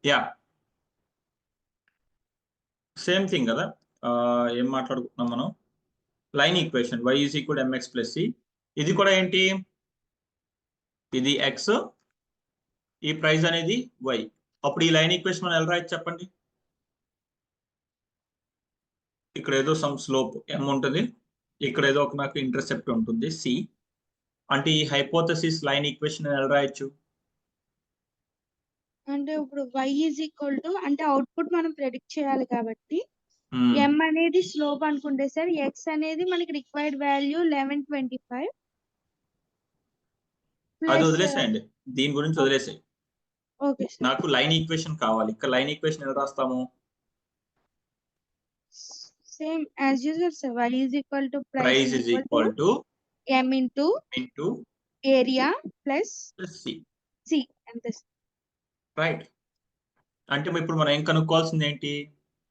యా సేమ్ థింగ్ కదా. ఏం మాట్లాడుకుంటున్నాం మనం? Line equation y is equal mx plus C. ఇది కూడా ఏంటి? ఇది x, ఈ ప్రైస్ అనేది y. అప్పుడు ఈ లైన్ ఈక్వేషన్ మనం ఎలా రాయొచ్చు చెప్పండి? ఇక్కడ ఏదో సమ్ స్లోప్ m ఉంటుంది, ఇక్కడ ఏదో ఒక నాకు ఇంటర్సెప్ట్ ఉంటుంది c. అంటే ఈ హైపోథసిస్ లైన్ ఈక్వేషన్ ఎలా రాయొచ్చు? అంటే ఇప్పుడు y ఈజ్ ఈక్వల్ టు అంటే అవుట్పుట్ మనం ప్రెడిక్ట్ చేయాలి కాబట్టి m అనేది స్లోప్ అనుకుంటే సార్, x అనేది మనకి రిక్వైర్డ్ వాల్యూ 1125 అది ప్లస్ వదిలేసేయండి, దీని గురించి వదిలేసేయి. Okay sir. నాకు లైన్ ఈక్వేషన్ కావాలి. ఇక్కడ లైన్ ఈక్వేషన్ ఎలా రాస్తాము? Same as usual sir, y is equal to price is equal to m into area plus c. c అంతే సార్. రైట్. అంటే ఇప్పుడు మనం ఏం కనుక్కోవాల్సింది ఏంటి?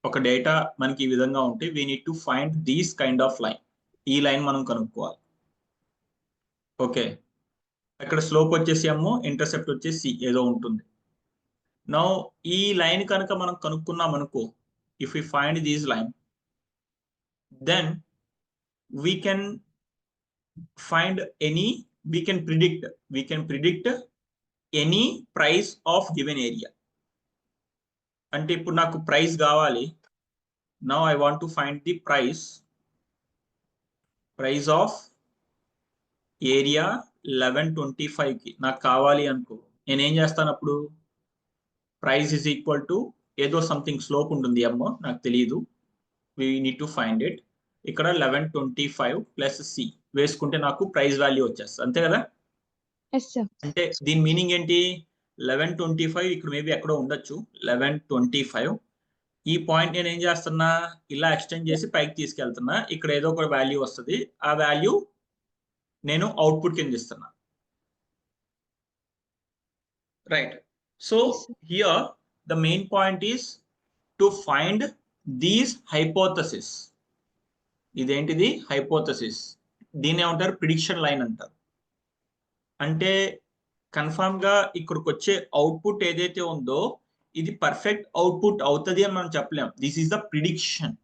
ఒక డేటా మనకి ఈ విధంగా ఉంటే we need to find these kind of line. ఈ లైన్ మనం కనుక్కోవాలి. ఓకే, ఇక్కడ స్లోప్ వచ్చేసి m, ఇంటర్సెప్ట్ వచ్చేసి c ఏదో ఉంటుంది. నౌ ఈ లైన్ కనుక మనం కనుక్కున్నాం అనుకో, if we find these line, then we can find any, we can predict any price of given area. అంటే ఇప్పుడు నాకు ప్రైస్ కావాలి. Now I want to find the price of area 1125 కి నాకు కావాలి అనుకో. నేనేం చేస్తాను అప్పుడు? ప్రైస్ ఈజ్ ఈక్వల్ టు ఏదో సంథింగ్ స్లోప్ ఉంటుంది m, నాకు తెలియదు, we need to find it. ఇక్కడ 1125 ప్లస్ సి వేసుకుంటే నాకు ప్రైస్ వాల్యూ వచ్చేస్తుంది, అంతే కదా? Yes sir. అంటే దీని మీనింగ్ ఏంటి? 1125 ఇక్కడ మేబీ ఎక్కడో ఉండొచ్చు. 1125 ఈ పాయింట్ నేను ఏం చేస్తున్నా, ఇలా ఎక్స్టెండ్ చేసి పైకి తీసుకెళ్తున్నా. ఇక్కడ ఏదో ఒక వాల్యూ వస్తుంది, ఆ వాల్యూ నేను అవుట్పుట్ కింద ఇస్తున్నా. Right. So here the main point is to find these hypothesis. ఇదేంటిది? హైపోథసిస్. దీన్ని ఏమంటారు? ప్రిడిక్షన్ లైన్ అంటారు. అంటే కన్ఫామ్ గా ఇక్కడికి వచ్చే అవుట్పుట్ ఏదైతే ఉందో ఇది పర్ఫెక్ట్ అవుట్పుట్ అవుతుంది అని మనం చెప్పలేం. This is the prediction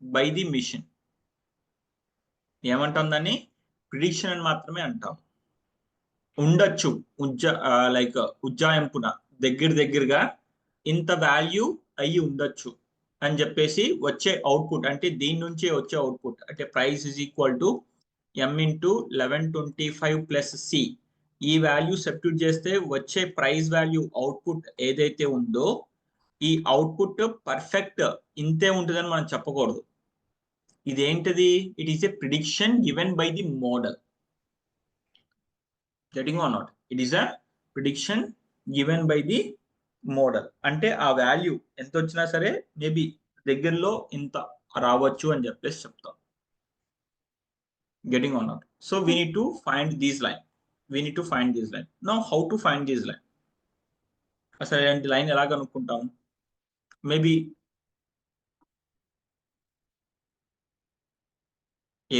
by the machine. ఏమంటాం దాన్ని? ప్రిడిక్షన్ అని మాత్రమే అంటాం. ఉండొచ్చు లైక్ ఉజ్జాయింపున దగ్గరగా ఇంత వాల్యూ అయ్యి ఉండొచ్చు అని చెప్పేసి వచ్చే అవుట్పుట్, అంటే దీని నుంచే వచ్చే అవుట్పుట్ అంటే price is equal to m into 1125 plus C. ఈ వాల్యూ సబ్స్టిట్యూట్ చేస్తే వచ్చే ప్రైస్ వాల్యూ అవుట్పుట్ ఏదైతే ఉందో ఈ అవుట్పుట్ పర్ఫెక్ట్ ఇంతే ఉంటుందని మనం చెప్పకూడదు. ఇదేంటిది? It is a prediction given by the model. Getting or not? It is a prediction given by the model. అంటే ఆ వాల్యూ ఎంత వచ్చినా సరే మేబీ దగ్గరలో ఇంత రావచ్చు అని చెప్పేసి చెప్తాం. Getting or not? So we need to find these line. Now how to find this line? అసలు ఇలాంటి లైన్ ఎలా కనుక్కుంటాం? మేబీ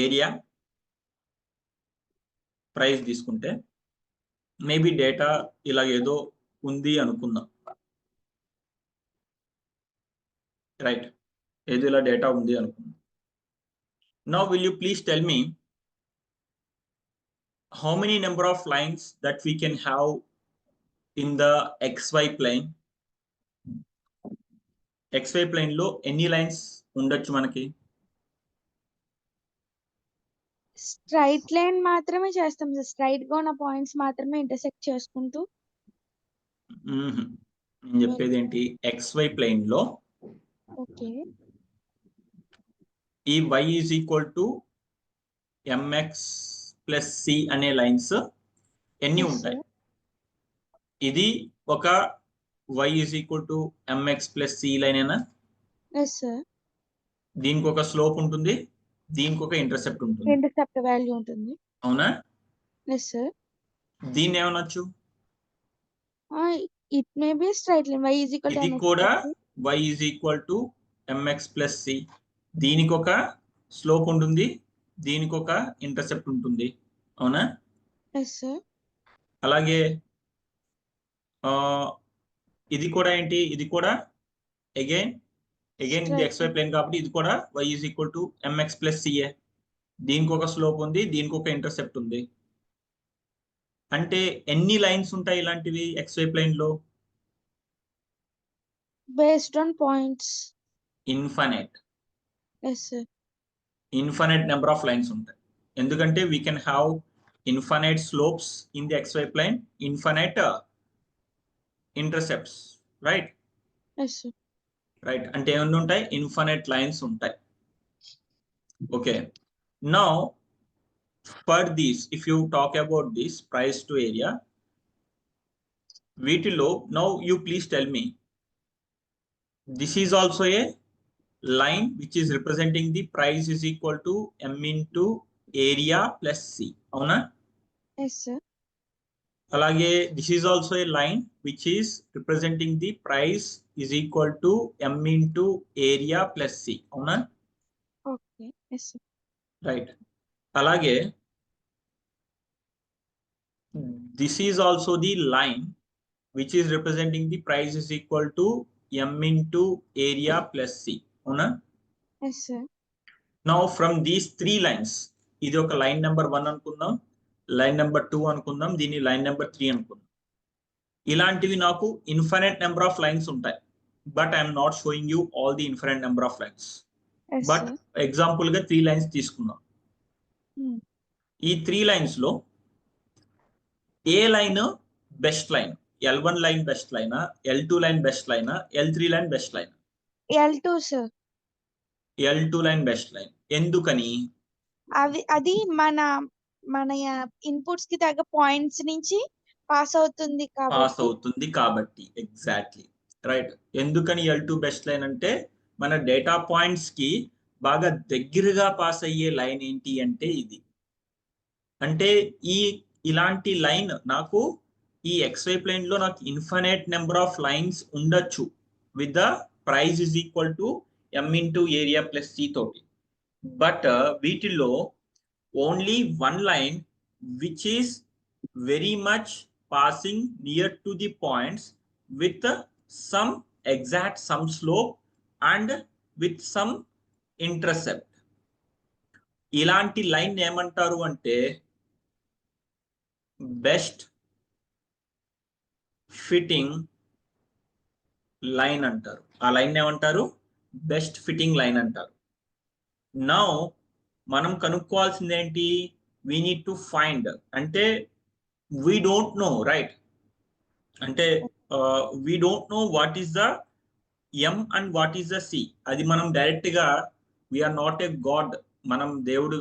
ఏరియా ప్రైస్ తీసుకుంటే మేబీ డేటా ఇలా ఏదో ఉంది అనుకుందాం. రైట్, ఏదో ఇలా డేటా ఉంది అనుకుందాం. Now will you please tell me how many number of lines that we can have in the xy plane? xy plane లో ఎన్ని లైన్స్ ఉండొచ్చు మనకి? స్ట్రైట్ లైన్ మాత్రమే చేస్తాం సార్. స్ట్రైట్ గా ఉన్న పాయింట్స్ మాత్రమే ఇంటర్సెక్ట్ చేసుకుంటూ. నేను చెప్పేది ఏంటి? xy plane లో ఓకే ఈ y is equal to mx plus C అనే లైన్స్ ఎన్ని Yes, ఉంటాయి? sir. ఇది ఒక y is equal to mx plus C line అయినా Yes, sir. దీనికి ఒక స్లోప్ ఉంటుంది, దీనికి ఒక ఇంటర్సెప్ట్ ఉంటుంది, Intercept value ఉంటుంది. అవునా? Yes, sir. దీన్ని ఏమనొచ్చు? It may be straight line. Y is equal to ఇది mx కూడా plus c. y is equal to mx plus C. దీనికి ఒక స్లోప్ ఉంటుంది, దీనికి ఒక ఇంటర్సెప్ట్ ఉంటుంది, అవునా? Yes, sir. అలాగే ఇది కూడా ఏంటి? ఇది కూడా అగైన్ ఇది Straight xy line. ప్లేన్ కాబట్టి ఇది కూడా y is equal to mx plus CA. దీనికి ఒక స్లోప్ ఉంది, దీనికి ఒక ఇంటర్సెప్ట్ ఉంది. అంటే ఎన్ని లైన్స్ ఉంటాయి ఇలాంటివి xy ప్లేన్ లో? Based on points. Infinite. Yes, sir. Infinite number of lines ఉంటాయి. ఎందుకంటే we can have infinite slopes in the xy plane, infinite intercepts, right? Yes, sir. Right. అంటే ఏమన్నా ఉంటాయి? ఇన్ఫైనైట్ లైన్స్ ఉంటాయి. Okay, now for this if you talk about this price to area, వీటిలో now you please tell me, this is also a line which is representing the price is equal to m into area plus c, avuna? Yes, sir. Alage this is also a line which is representing the price is equal to m into area plus c, avuna? Okay. Yes, sir. Right. Alage this is also the line which is representing the price is equal to m into area plus c, avuna? Yes, sir. Now from these three lines, ఇది ఒక line number 1 అనుకుందాం, line number 2 అనుకుందాం, దీన్ని line number 3 అనుకుందాం. ఇలాంటివి నాకు infinite number of lines ఉంటాయి, but I'm not showing you all the infinite number of lines. Yes, but sir. Example గా 3 లైన్స్ తీసుకుందాం. ఈ 3 లైన్స్ లో ఏ line best line? L1 line best లైనా, L2 లైన్ బెస్ట్ లైనా, L3 line best line? L2, sir. L2 line best line. ఎందుకని? అది మన ఇన్పుట్స్ కి తగ్గ పాయింట్స్ నుంచి పాస్ అవుతుంది కాబట్టి ఎగ్జాక్ట్లీ రైట్. ఎందుకని L2 బెస్ట్ లైన్ అంటే, మన డేటా పాయింట్స్ కి బాగా దగ్గరగా పాస్ అయ్యే లైన్ ఏంటి అంటే ఇది. అంటే ఇలాంటి లైన్ నాకు ఈ xy ప్లేన్ లో నాకు ఇన్ఫైనైట్ నెంబర్ ఆఫ్ లైన్స్ ఉండొచ్చు with the price is equal to m into area plus c తోటి. బట్ వీటిల్లో only one line which is very much passing near to the points with some exact some slope and with some intercept. ఇలాంటి line ఏమంటారు అంటే best fitting line అంటారు. ఆ line ఏమంటారు? Best fitting line అంటారు. Now మనం కనుక్కోవాల్సింది ఏంటి? వీ నీడ్ టు ఫైండ్, అంటే we don't know, right? అంటే we don't know what is the m and what is the c. అది మనం డైరెక్ట్ గా we are not a god, మనం దేవుడు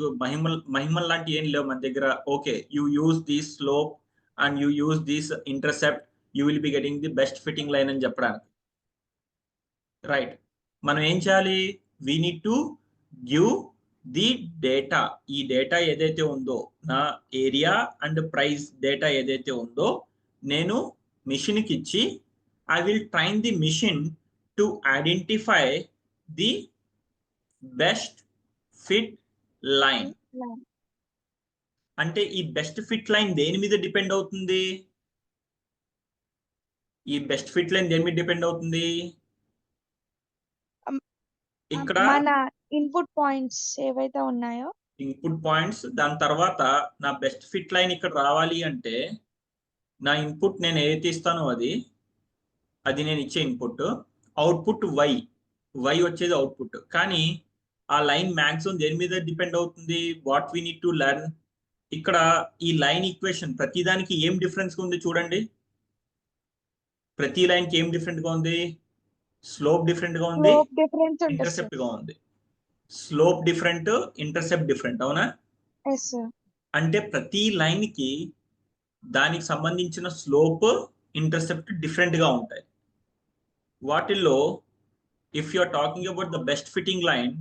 మహిమల్ లాంటి ఏం లేవు మన దగ్గర. Okay, you use this slope and you use this intercept, you will be getting the best fitting line అని చెప్పడానికి, రైట్? మనం ఏం చేయాలి? we need to give the data. ఈ డేటా ఏదైతే ఉందో, నా ఏరియా అండ్ ప్రైస్ డేటా ఏదైతే ఉందో, నేను మిషన్ కి ఇచ్చి I will train the machine to identify the best fit line. అంటే ఈ బెస్ట్ ఫిట్ లైన్ దేని మీద డిపెండ్ అవుతుంది? ఈ బెస్ట్ ఫిట్ లైన్ దేని మీద డిపెండ్ అవుతుంది? ఇక్కడ మన ఇన్పుట్ పాయింట్స్ ఏవైతే ఉన్నాయో, ఇన్పుట్ పాయింట్స్. దాని తర్వాత నా బెస్ట్ ఫిట్ లైన్ ఇక్కడ రావాలి అంటే నా ఇన్పుట్ నేను ఏదైతే ఇస్తానో అది నేను ఇచ్చే ఇన్పుట్, అవుట్పుట్ వై వచ్చేది అవుట్పుట్. కానీ ఆ లైన్ మ్యాక్సిమం దేని మీద డిపెండ్ అవుతుంది? What we need to learn. ఇక్కడ ఈ లైన్ ఈక్వేషన్ ప్రతిదానికి ఏం డిఫరెన్స్ ఉంది చూడండి. ప్రతి లైన్ కి ఏం డిఫరెంట్ గా ఉంది? స్లోప్ డిఫరెంట్ గా ఉంది, ఇంటర్సెప్ట్ గా ఉంది. స్లోప్ డిఫరెంట్, ఇంటర్సెప్ట్ డిఫరెంట్, అవునా? Yes, sir. అంటే ప్రతి లైన్ కి దానికి సంబంధించిన స్లోప్, ఇంటర్సెప్ట్ డిఫరెంట్ గా ఉంటాయి. వాటిల్లో if you are talking about the best fitting line,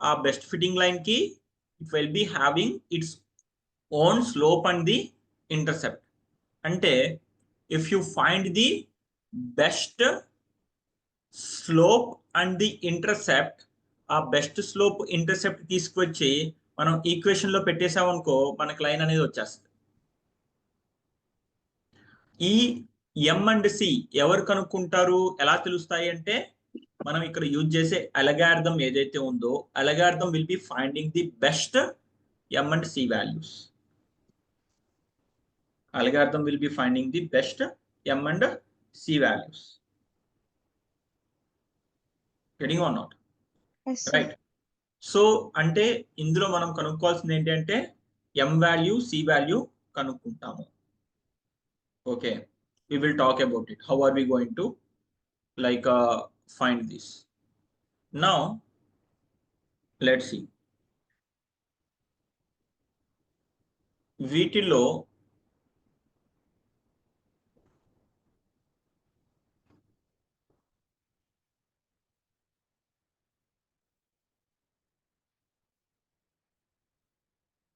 ఆ బెస్ట్ ఫిట్టింగ్ లైన్ కి it will be having its own slope and the intercept. అంటే if you find the best slope and the intercept, ఆ best slope intercept తీసుకొచ్చి మనం equation లో పెట్టేసామనుకో మనకు line అనేది వచ్చేస్తుంది. ఈ ఎం అండ్ సి ఎవరు కనుక్కుంటారు, ఎలా తెలుస్తాయి అంటే మనం ఇక్కడ యూజ్ చేసే అల్గారిథం ఏదైతే ఉందో algorithm will be finding the best M and C values. Algorithm will be finding the best M and C values. Getting or not? Yes, sir. Right. So అంటే ఇందులో మనం కనుక్కోవాల్సింది ఏంటంటే M value, C value కనుక్కుంటాము. Okay. We will talk about it. How are we going to find this? Now let's see. వీటిలో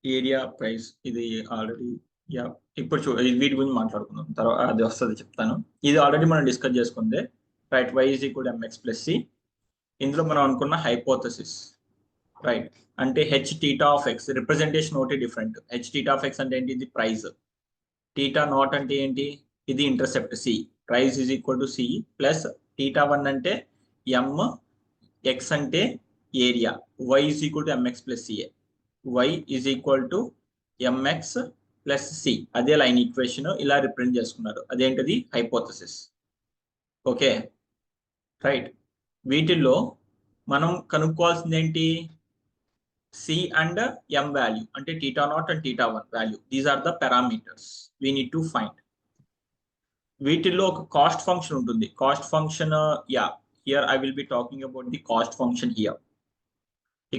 area price ఇది already ఇప్పుడు వీటి గురించి మాట్లాడుకుందాం, తర్వాత అది వస్తుంది చెప్తాను. ఇది ఆల్రెడీ మనం డిస్కస్ చేసుకుందే. Right, y is equal to mx plus c. ఇందులో మనం అనుకున్న హైపోథసిస్, రైట్, అంటే H theta of X representation ఒకటి different. H theta of X అంటే ఏంటి, ఇది ప్రైస్. టీటా నాట్ అంటే ఏంటి, ఇది intercept C. Price is equal to C plus theta one అంటే ఎం, ఎక్స్ అంటే area, Y is equal to M X plus C A. y is equal to mx plus c. అదే line equation ఇలా represent చేసుకున్నారు. అదేంటిది, hypothesis. Okay, right. వీటిల్లో మనం కనుక్కోవాల్సింది ఏంటి, c అండ్ m వాల్యూ, అంటే theta naught and theta one value. These are the parameters we need to find. వీటిల్లో ఒక కాస్ట్ ఫంక్షన్ ఉంటుంది. Cost function, here I will be talking about the cost function here.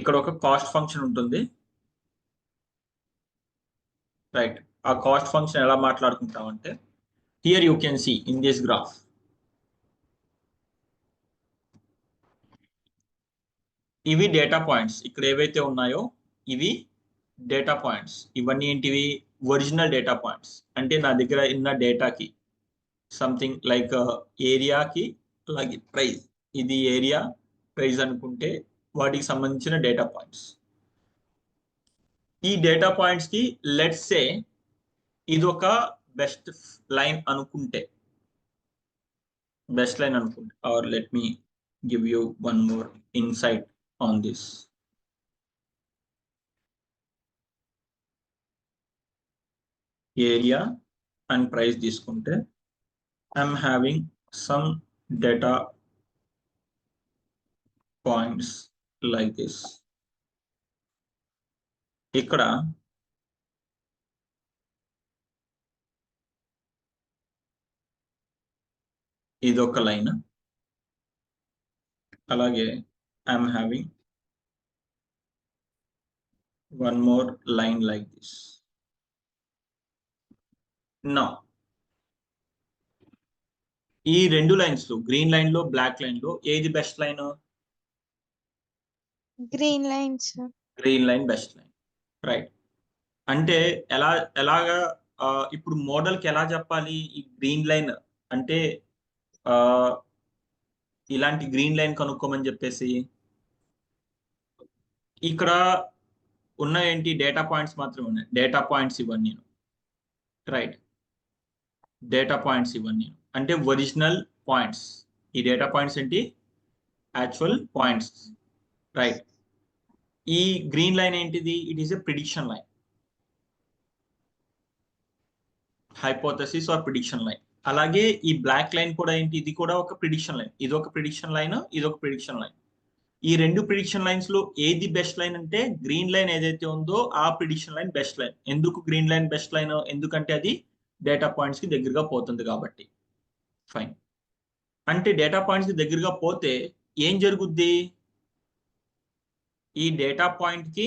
ఇక్కడ ఒక cost function ఉంటుంది, right. ఆ cost function ఎలా మాట్లాడుకుంటామంటే here you can see in this graph, ఇవి డేటా పాయింట్స్. ఇక్కడ ఏవైతే ఉన్నాయో ఇవి డేటా పాయింట్స్. ఇవన్నీ ఏంటివి, ఒరిజినల్ డేటా పాయింట్స్. అంటే నా దగ్గర ఉన్న డేటాకి సంథింగ్ లైక్ ఏరియాకి అలాగే ప్రైస్, ఇది ఏరియా ప్రైస్ అనుకుంటే వాటికి సంబంధించిన డేటా పాయింట్స్. ఈ డేటా పాయింట్స్ కి లెట్స్ సే ఇది ఒక బెస్ట్ లైన్ అనుకుంటే, best line అనుకుంటే, or let me give you one more insight on this. Area and price తీసుకుంటే I'm having some data points like this. ఇక్కడ ఇదొక లైన్, అలాగే I'm having one more line like this. Now ఈ రెండు lines లో, green line లో black line లో ఏది best line, Green lines. Green line best line, right. అంటే ఎలాగా ఇప్పుడు మోడల్ కి ఎలా చెప్పాలి, ఈ గ్రీన్ లైన్ అంటే ఇలాంటి గ్రీన్ లైన్ కనుక్కోమని చెప్పేసి, ఇక్కడ ఉన్న ఏంటి డేటా పాయింట్స్ మాత్రమే ఉన్నాయి. డేటా పాయింట్స్ ఇవన్నీ, రైట్. డేటా పాయింట్స్ ఇవన్నీ అంటే ఒరిజినల్ పాయింట్స్. ఈ డేటా పాయింట్స్ ఏంటి, యాక్చువల్ పాయింట్స్, రైట్. ఈ గ్రీన్ లైన్ ఏంటిది, it is a prediction line, hypothesis or prediction line. అలాగే ఈ బ్లాక్ లైన్ కూడా ఏంటి, ఇది కూడా ఒక ప్రిడిక్షన్ లైన్. ఇది ఒక ప్రిడిక్షన్ లైన్, ఇది ఒక ప్రిడిక్షన్ లైన్. ఈ రెండు ప్రిడిక్షన్ లైన్స్ లో ఏది బెస్ట్ లైన్ అంటే గ్రీన్ లైన్ ఏదైతే ఉందో ఆ ప్రిడిక్షన్ లైన్ బెస్ట్ లైన్. ఎందుకు గ్రీన్ లైన్ బెస్ట్ లైన్, ఎందుకంటే అది డేటా పాయింట్స్ కి దగ్గరగా పోతుంది కాబట్టి. ఫైన్. అంటే డేటా పాయింట్స్ కి దగ్గరగా పోతే ఏం జరుగుద్ది, ఈ డేటా పాయింట్కి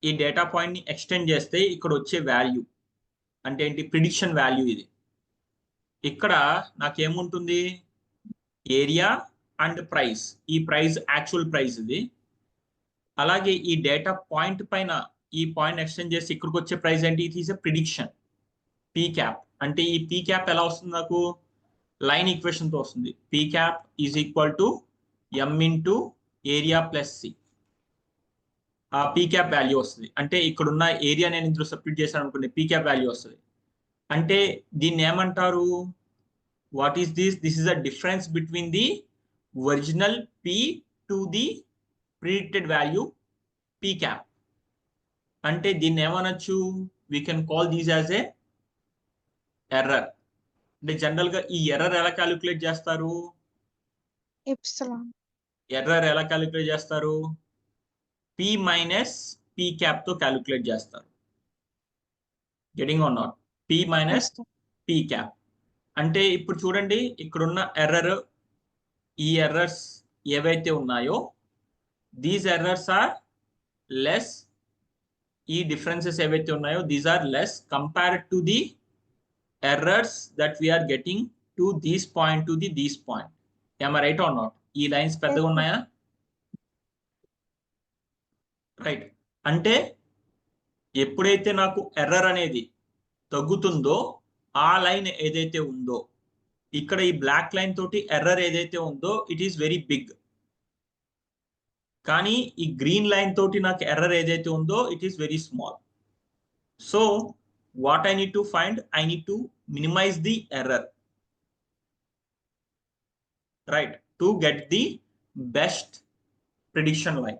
ఈ డేటా పాయింట్ని ఎక్స్టెండ్ చేస్తే ఇక్కడ వచ్చే వాల్యూ అంటే ఏంటి, ప్రిడిక్షన్ వాల్యూ ఇది. ఇక్కడ నాకేముంటుంది, ఏరియా అండ్ ప్రైస్. ఈ ప్రైస్ యాక్చువల్ ప్రైస్ ఇది. అలాగే ఈ డేటా పాయింట్ పైన ఈ పాయింట్ ఎక్స్టెండ్ చేసి ఇక్కడికి వచ్చే ప్రైస్ ఏంటి, it is a prediction, P cap. అంటే ఈ పీ క్యాప్ ఎలా వస్తుంది, నాకు లైన్ ఈక్వేషన్ తో వస్తుంది. P cap is equal to M into area plus C. ఆ పీ క్యాప్ వాల్యూ వస్తుంది. అంటే ఇక్కడున్న ఏరియా నేను ఇందులో సబ్స్టిట్యూట్ చేశాను అనుకోండి, పీ క్యాప్ వాల్యూ వస్తుంది. అంటే దీన్ని ఏమంటారు, what is this, this is a difference between the original P to the predicted value P cap. అంటే దీన్ని ఏమనొచ్చు, we can call these as a error. అంటే జనరల్ గా ఈ ఎర్రర్ ఎలా క్యాలిక్యులేట్ చేస్తారు, ఎప్సిలాన్. ఎర్రర్ ఎలా క్యాలిక్యులేట్ చేస్తారు, పీ మైనస్ పీ క్యాప్ తో క్యాలిక్యులేట్ చేస్తారు. Getting or not, P minus P cap. అంటే ఇప్పుడు చూడండి, ఇక్కడున్న ఎర్రర్, ఈ ఎర్రర్స్ ఏవైతే ఉన్నాయో దీస్ ఎర్రర్స్ ఆర్ లెస్. ఈ డిఫరెన్సెస్ ఏవైతే ఉన్నాయో these are less compared to the errors that we are getting to this point to the this point. Am I right or not? ఈ లైన్స్ పెద్దగా ఉన్నాయా, right. అంటే ఎప్పుడైతే నాకు ఎర్రర్ అనేది తగ్గుతుందో ఆ లైన్ ఏదైతే ఉందో, ఇక్కడ ఈ బ్లాక్ లైన్ తోటి ఎర్రర్ ఏదైతే ఉందో ఇట్ ఈస్ వెరీ బిగ్. కానీ ఈ గ్రీన్ లైన్ తోటి నాకు ఎర్రర్ ఏదైతే ఉందో it is very small. So what I need to find, I need to minimize the error, right, to get the best prediction line.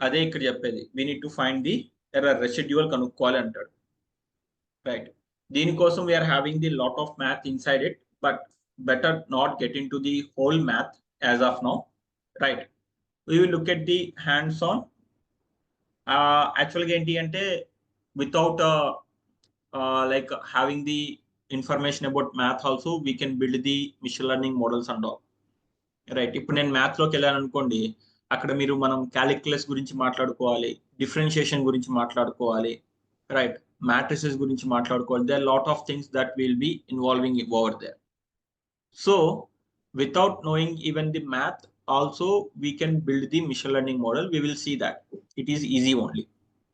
అదే ఇక్కడ చెప్పేది, we need to find the error residual కనుక్కోవాలి అంటాడు, right. దీనికోసం we are having the lot of math inside it, but better not get into the whole math as of now, right. We will look at the hands on. Actually ఏంటి అంటే without like having the information about math also we can build the machine learning models and all, right. ఇప్పుడు నేను math లోకి వెళ్ళాను అనుకోండి, అక్కడ మీరు మనం క్యాలిక్యులస్ గురించి మాట్లాడుకోవాలి, డిఫరెన్షియేషన్ గురించి మాట్లాడుకోవాలి, రైట్, మ్యాట్రిసెస్ గురించి మాట్లాడుకోవాలి. there are lot of things that will be involving over there. So without knowing even the math also we can build the machine learning model. We will see that it is easy only,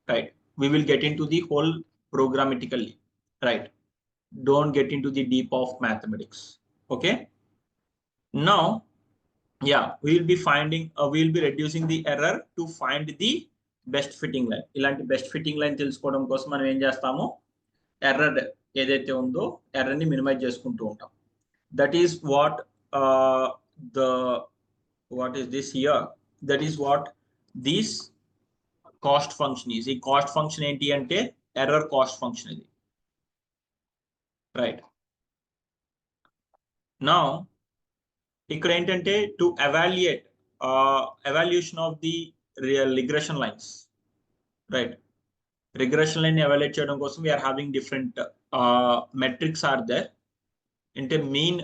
right. We will get into the whole programmatically, right. Don't get into the deep of mathematics. Okay, now yeah, we will be finding we will be reducing the error to find the best fitting line. ఇలాంటి best fitting line తెలుసుకోవడం కోసం మనం ఏం చేస్తాము, error ఏదైతే ఉందో error ని minimize చేసుకుంటూ ఉంటాం. That is what what is this here, that is what this cost function is. ఈ కాస్ట్ ఫంక్షన్ ఏంటి అంటే ఎర్రర్ కాస్ట్ ఫంక్షన్ ఇది, రైట్. నౌ ఇక్కడ ఏంటంటే to evaluation of the regression lines, right. Regression line evaluate చేయడం కోసం we are having different metrics are there. అంటే mean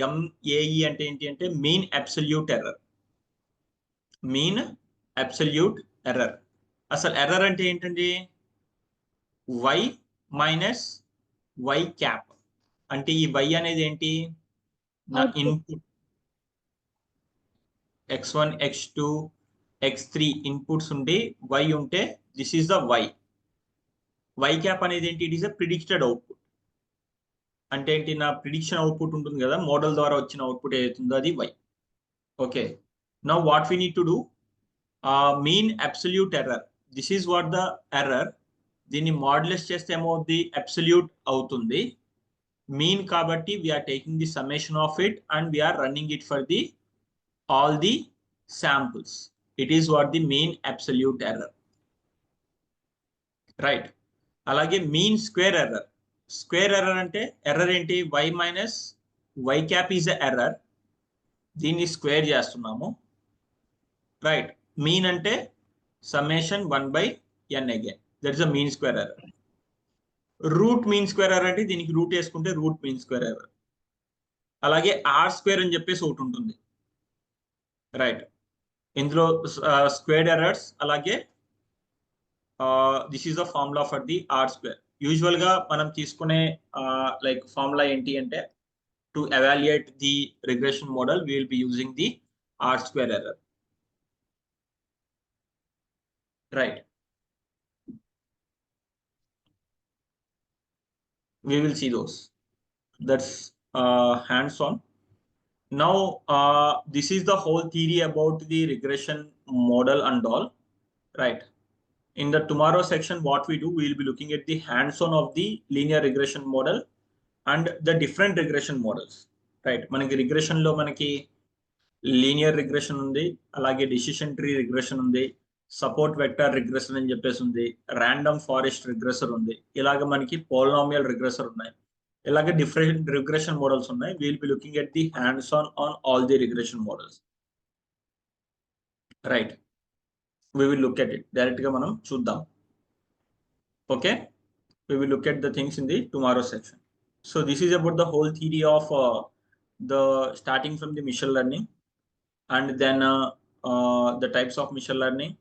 MAE అంటే ఏంటి అంటే mean absolute error, mean absolute error. అసలు ఎర్రర్ అంటే ఏంటండి, y మైనస్ y క్యాప్. అంటే ఈ y అనేది ఏంటి, నా input x1 x2 x3 inputs ఉంటే y ఉంటే this is the y cap అనేది ఏంటి, it is a predicted output. అంటే ఏంటి, నా ప్రిడిక్షన్ అవుట్పుట్ ఉంటుంది కదా, మోడల్ ద్వారా వచ్చిన అవుట్పుట్ ఏదైతుందో అది y. Okay, now what we need to do, mean absolute error, this is what the error. దీన్ని మాడ్యులస్ చేస్తే ఏమవుద్ది, అబ్సల్యూట్ అవుతుంది. మీన్ కాబట్టి we're taking the summation of it and we're running it for the all the samples. It is what the mean absolute error, right. అలాగే mean square error. Square error అంటే error ఏంటి, y minus y cap is error, దీన్ని square చేస్తున్నాము, right. Mean అంటే summation 1/n again, that is a mean square error. Root mean square error అంటే దీనికి root వేసుకుంటే root mean square error. అలాగే R square అని చెప్పేసి ఒకటి ఉంటుంది, రైట్. ఇందులో స్క్వేర్డ్ ఎర్రర్స్ అలాగే this is the formula for the R square. Usual గా మనం తీసుకునే లైక్ ఫార్ములా ఏంటి అంటే to evaluate the regression model we will be using the R square error, right? We will see those. That's hands on. Now this is the whole theory about the regression model and all, right? In the tomorrow section, what we do, we will be looking at the hands-on of the linear regression model and the different regression models, right? మనకి regression లో మనకి linear regression ఉంది, అలాగే decision tree regression ఉంది, support vector regression అని చెప్పేసి ఉంది, random forest regressor ఉంది, ఇలాగ మనకి పోలినామియల్ రిగ్రెసర్ ఉన్నాయి, ఇలాగే డిఫరెంట్ రిగ్రెషన్ మోడల్స్ ఉన్నాయి. Will be looking at the hands on all the regression models, right? we will look at it direct గా మనం చూద్దాం. Okay, we will look at the things in the tomorrow section. So this is about the whole theory of the starting from the machine learning, and then the types of machine learning,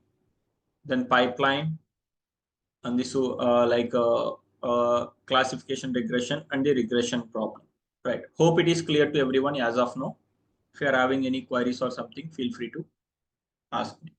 then pipeline, and this like classification regression and the regression problem, right? Hope it is clear to everyone as of now. If you are having any queries or something, feel free to ask me.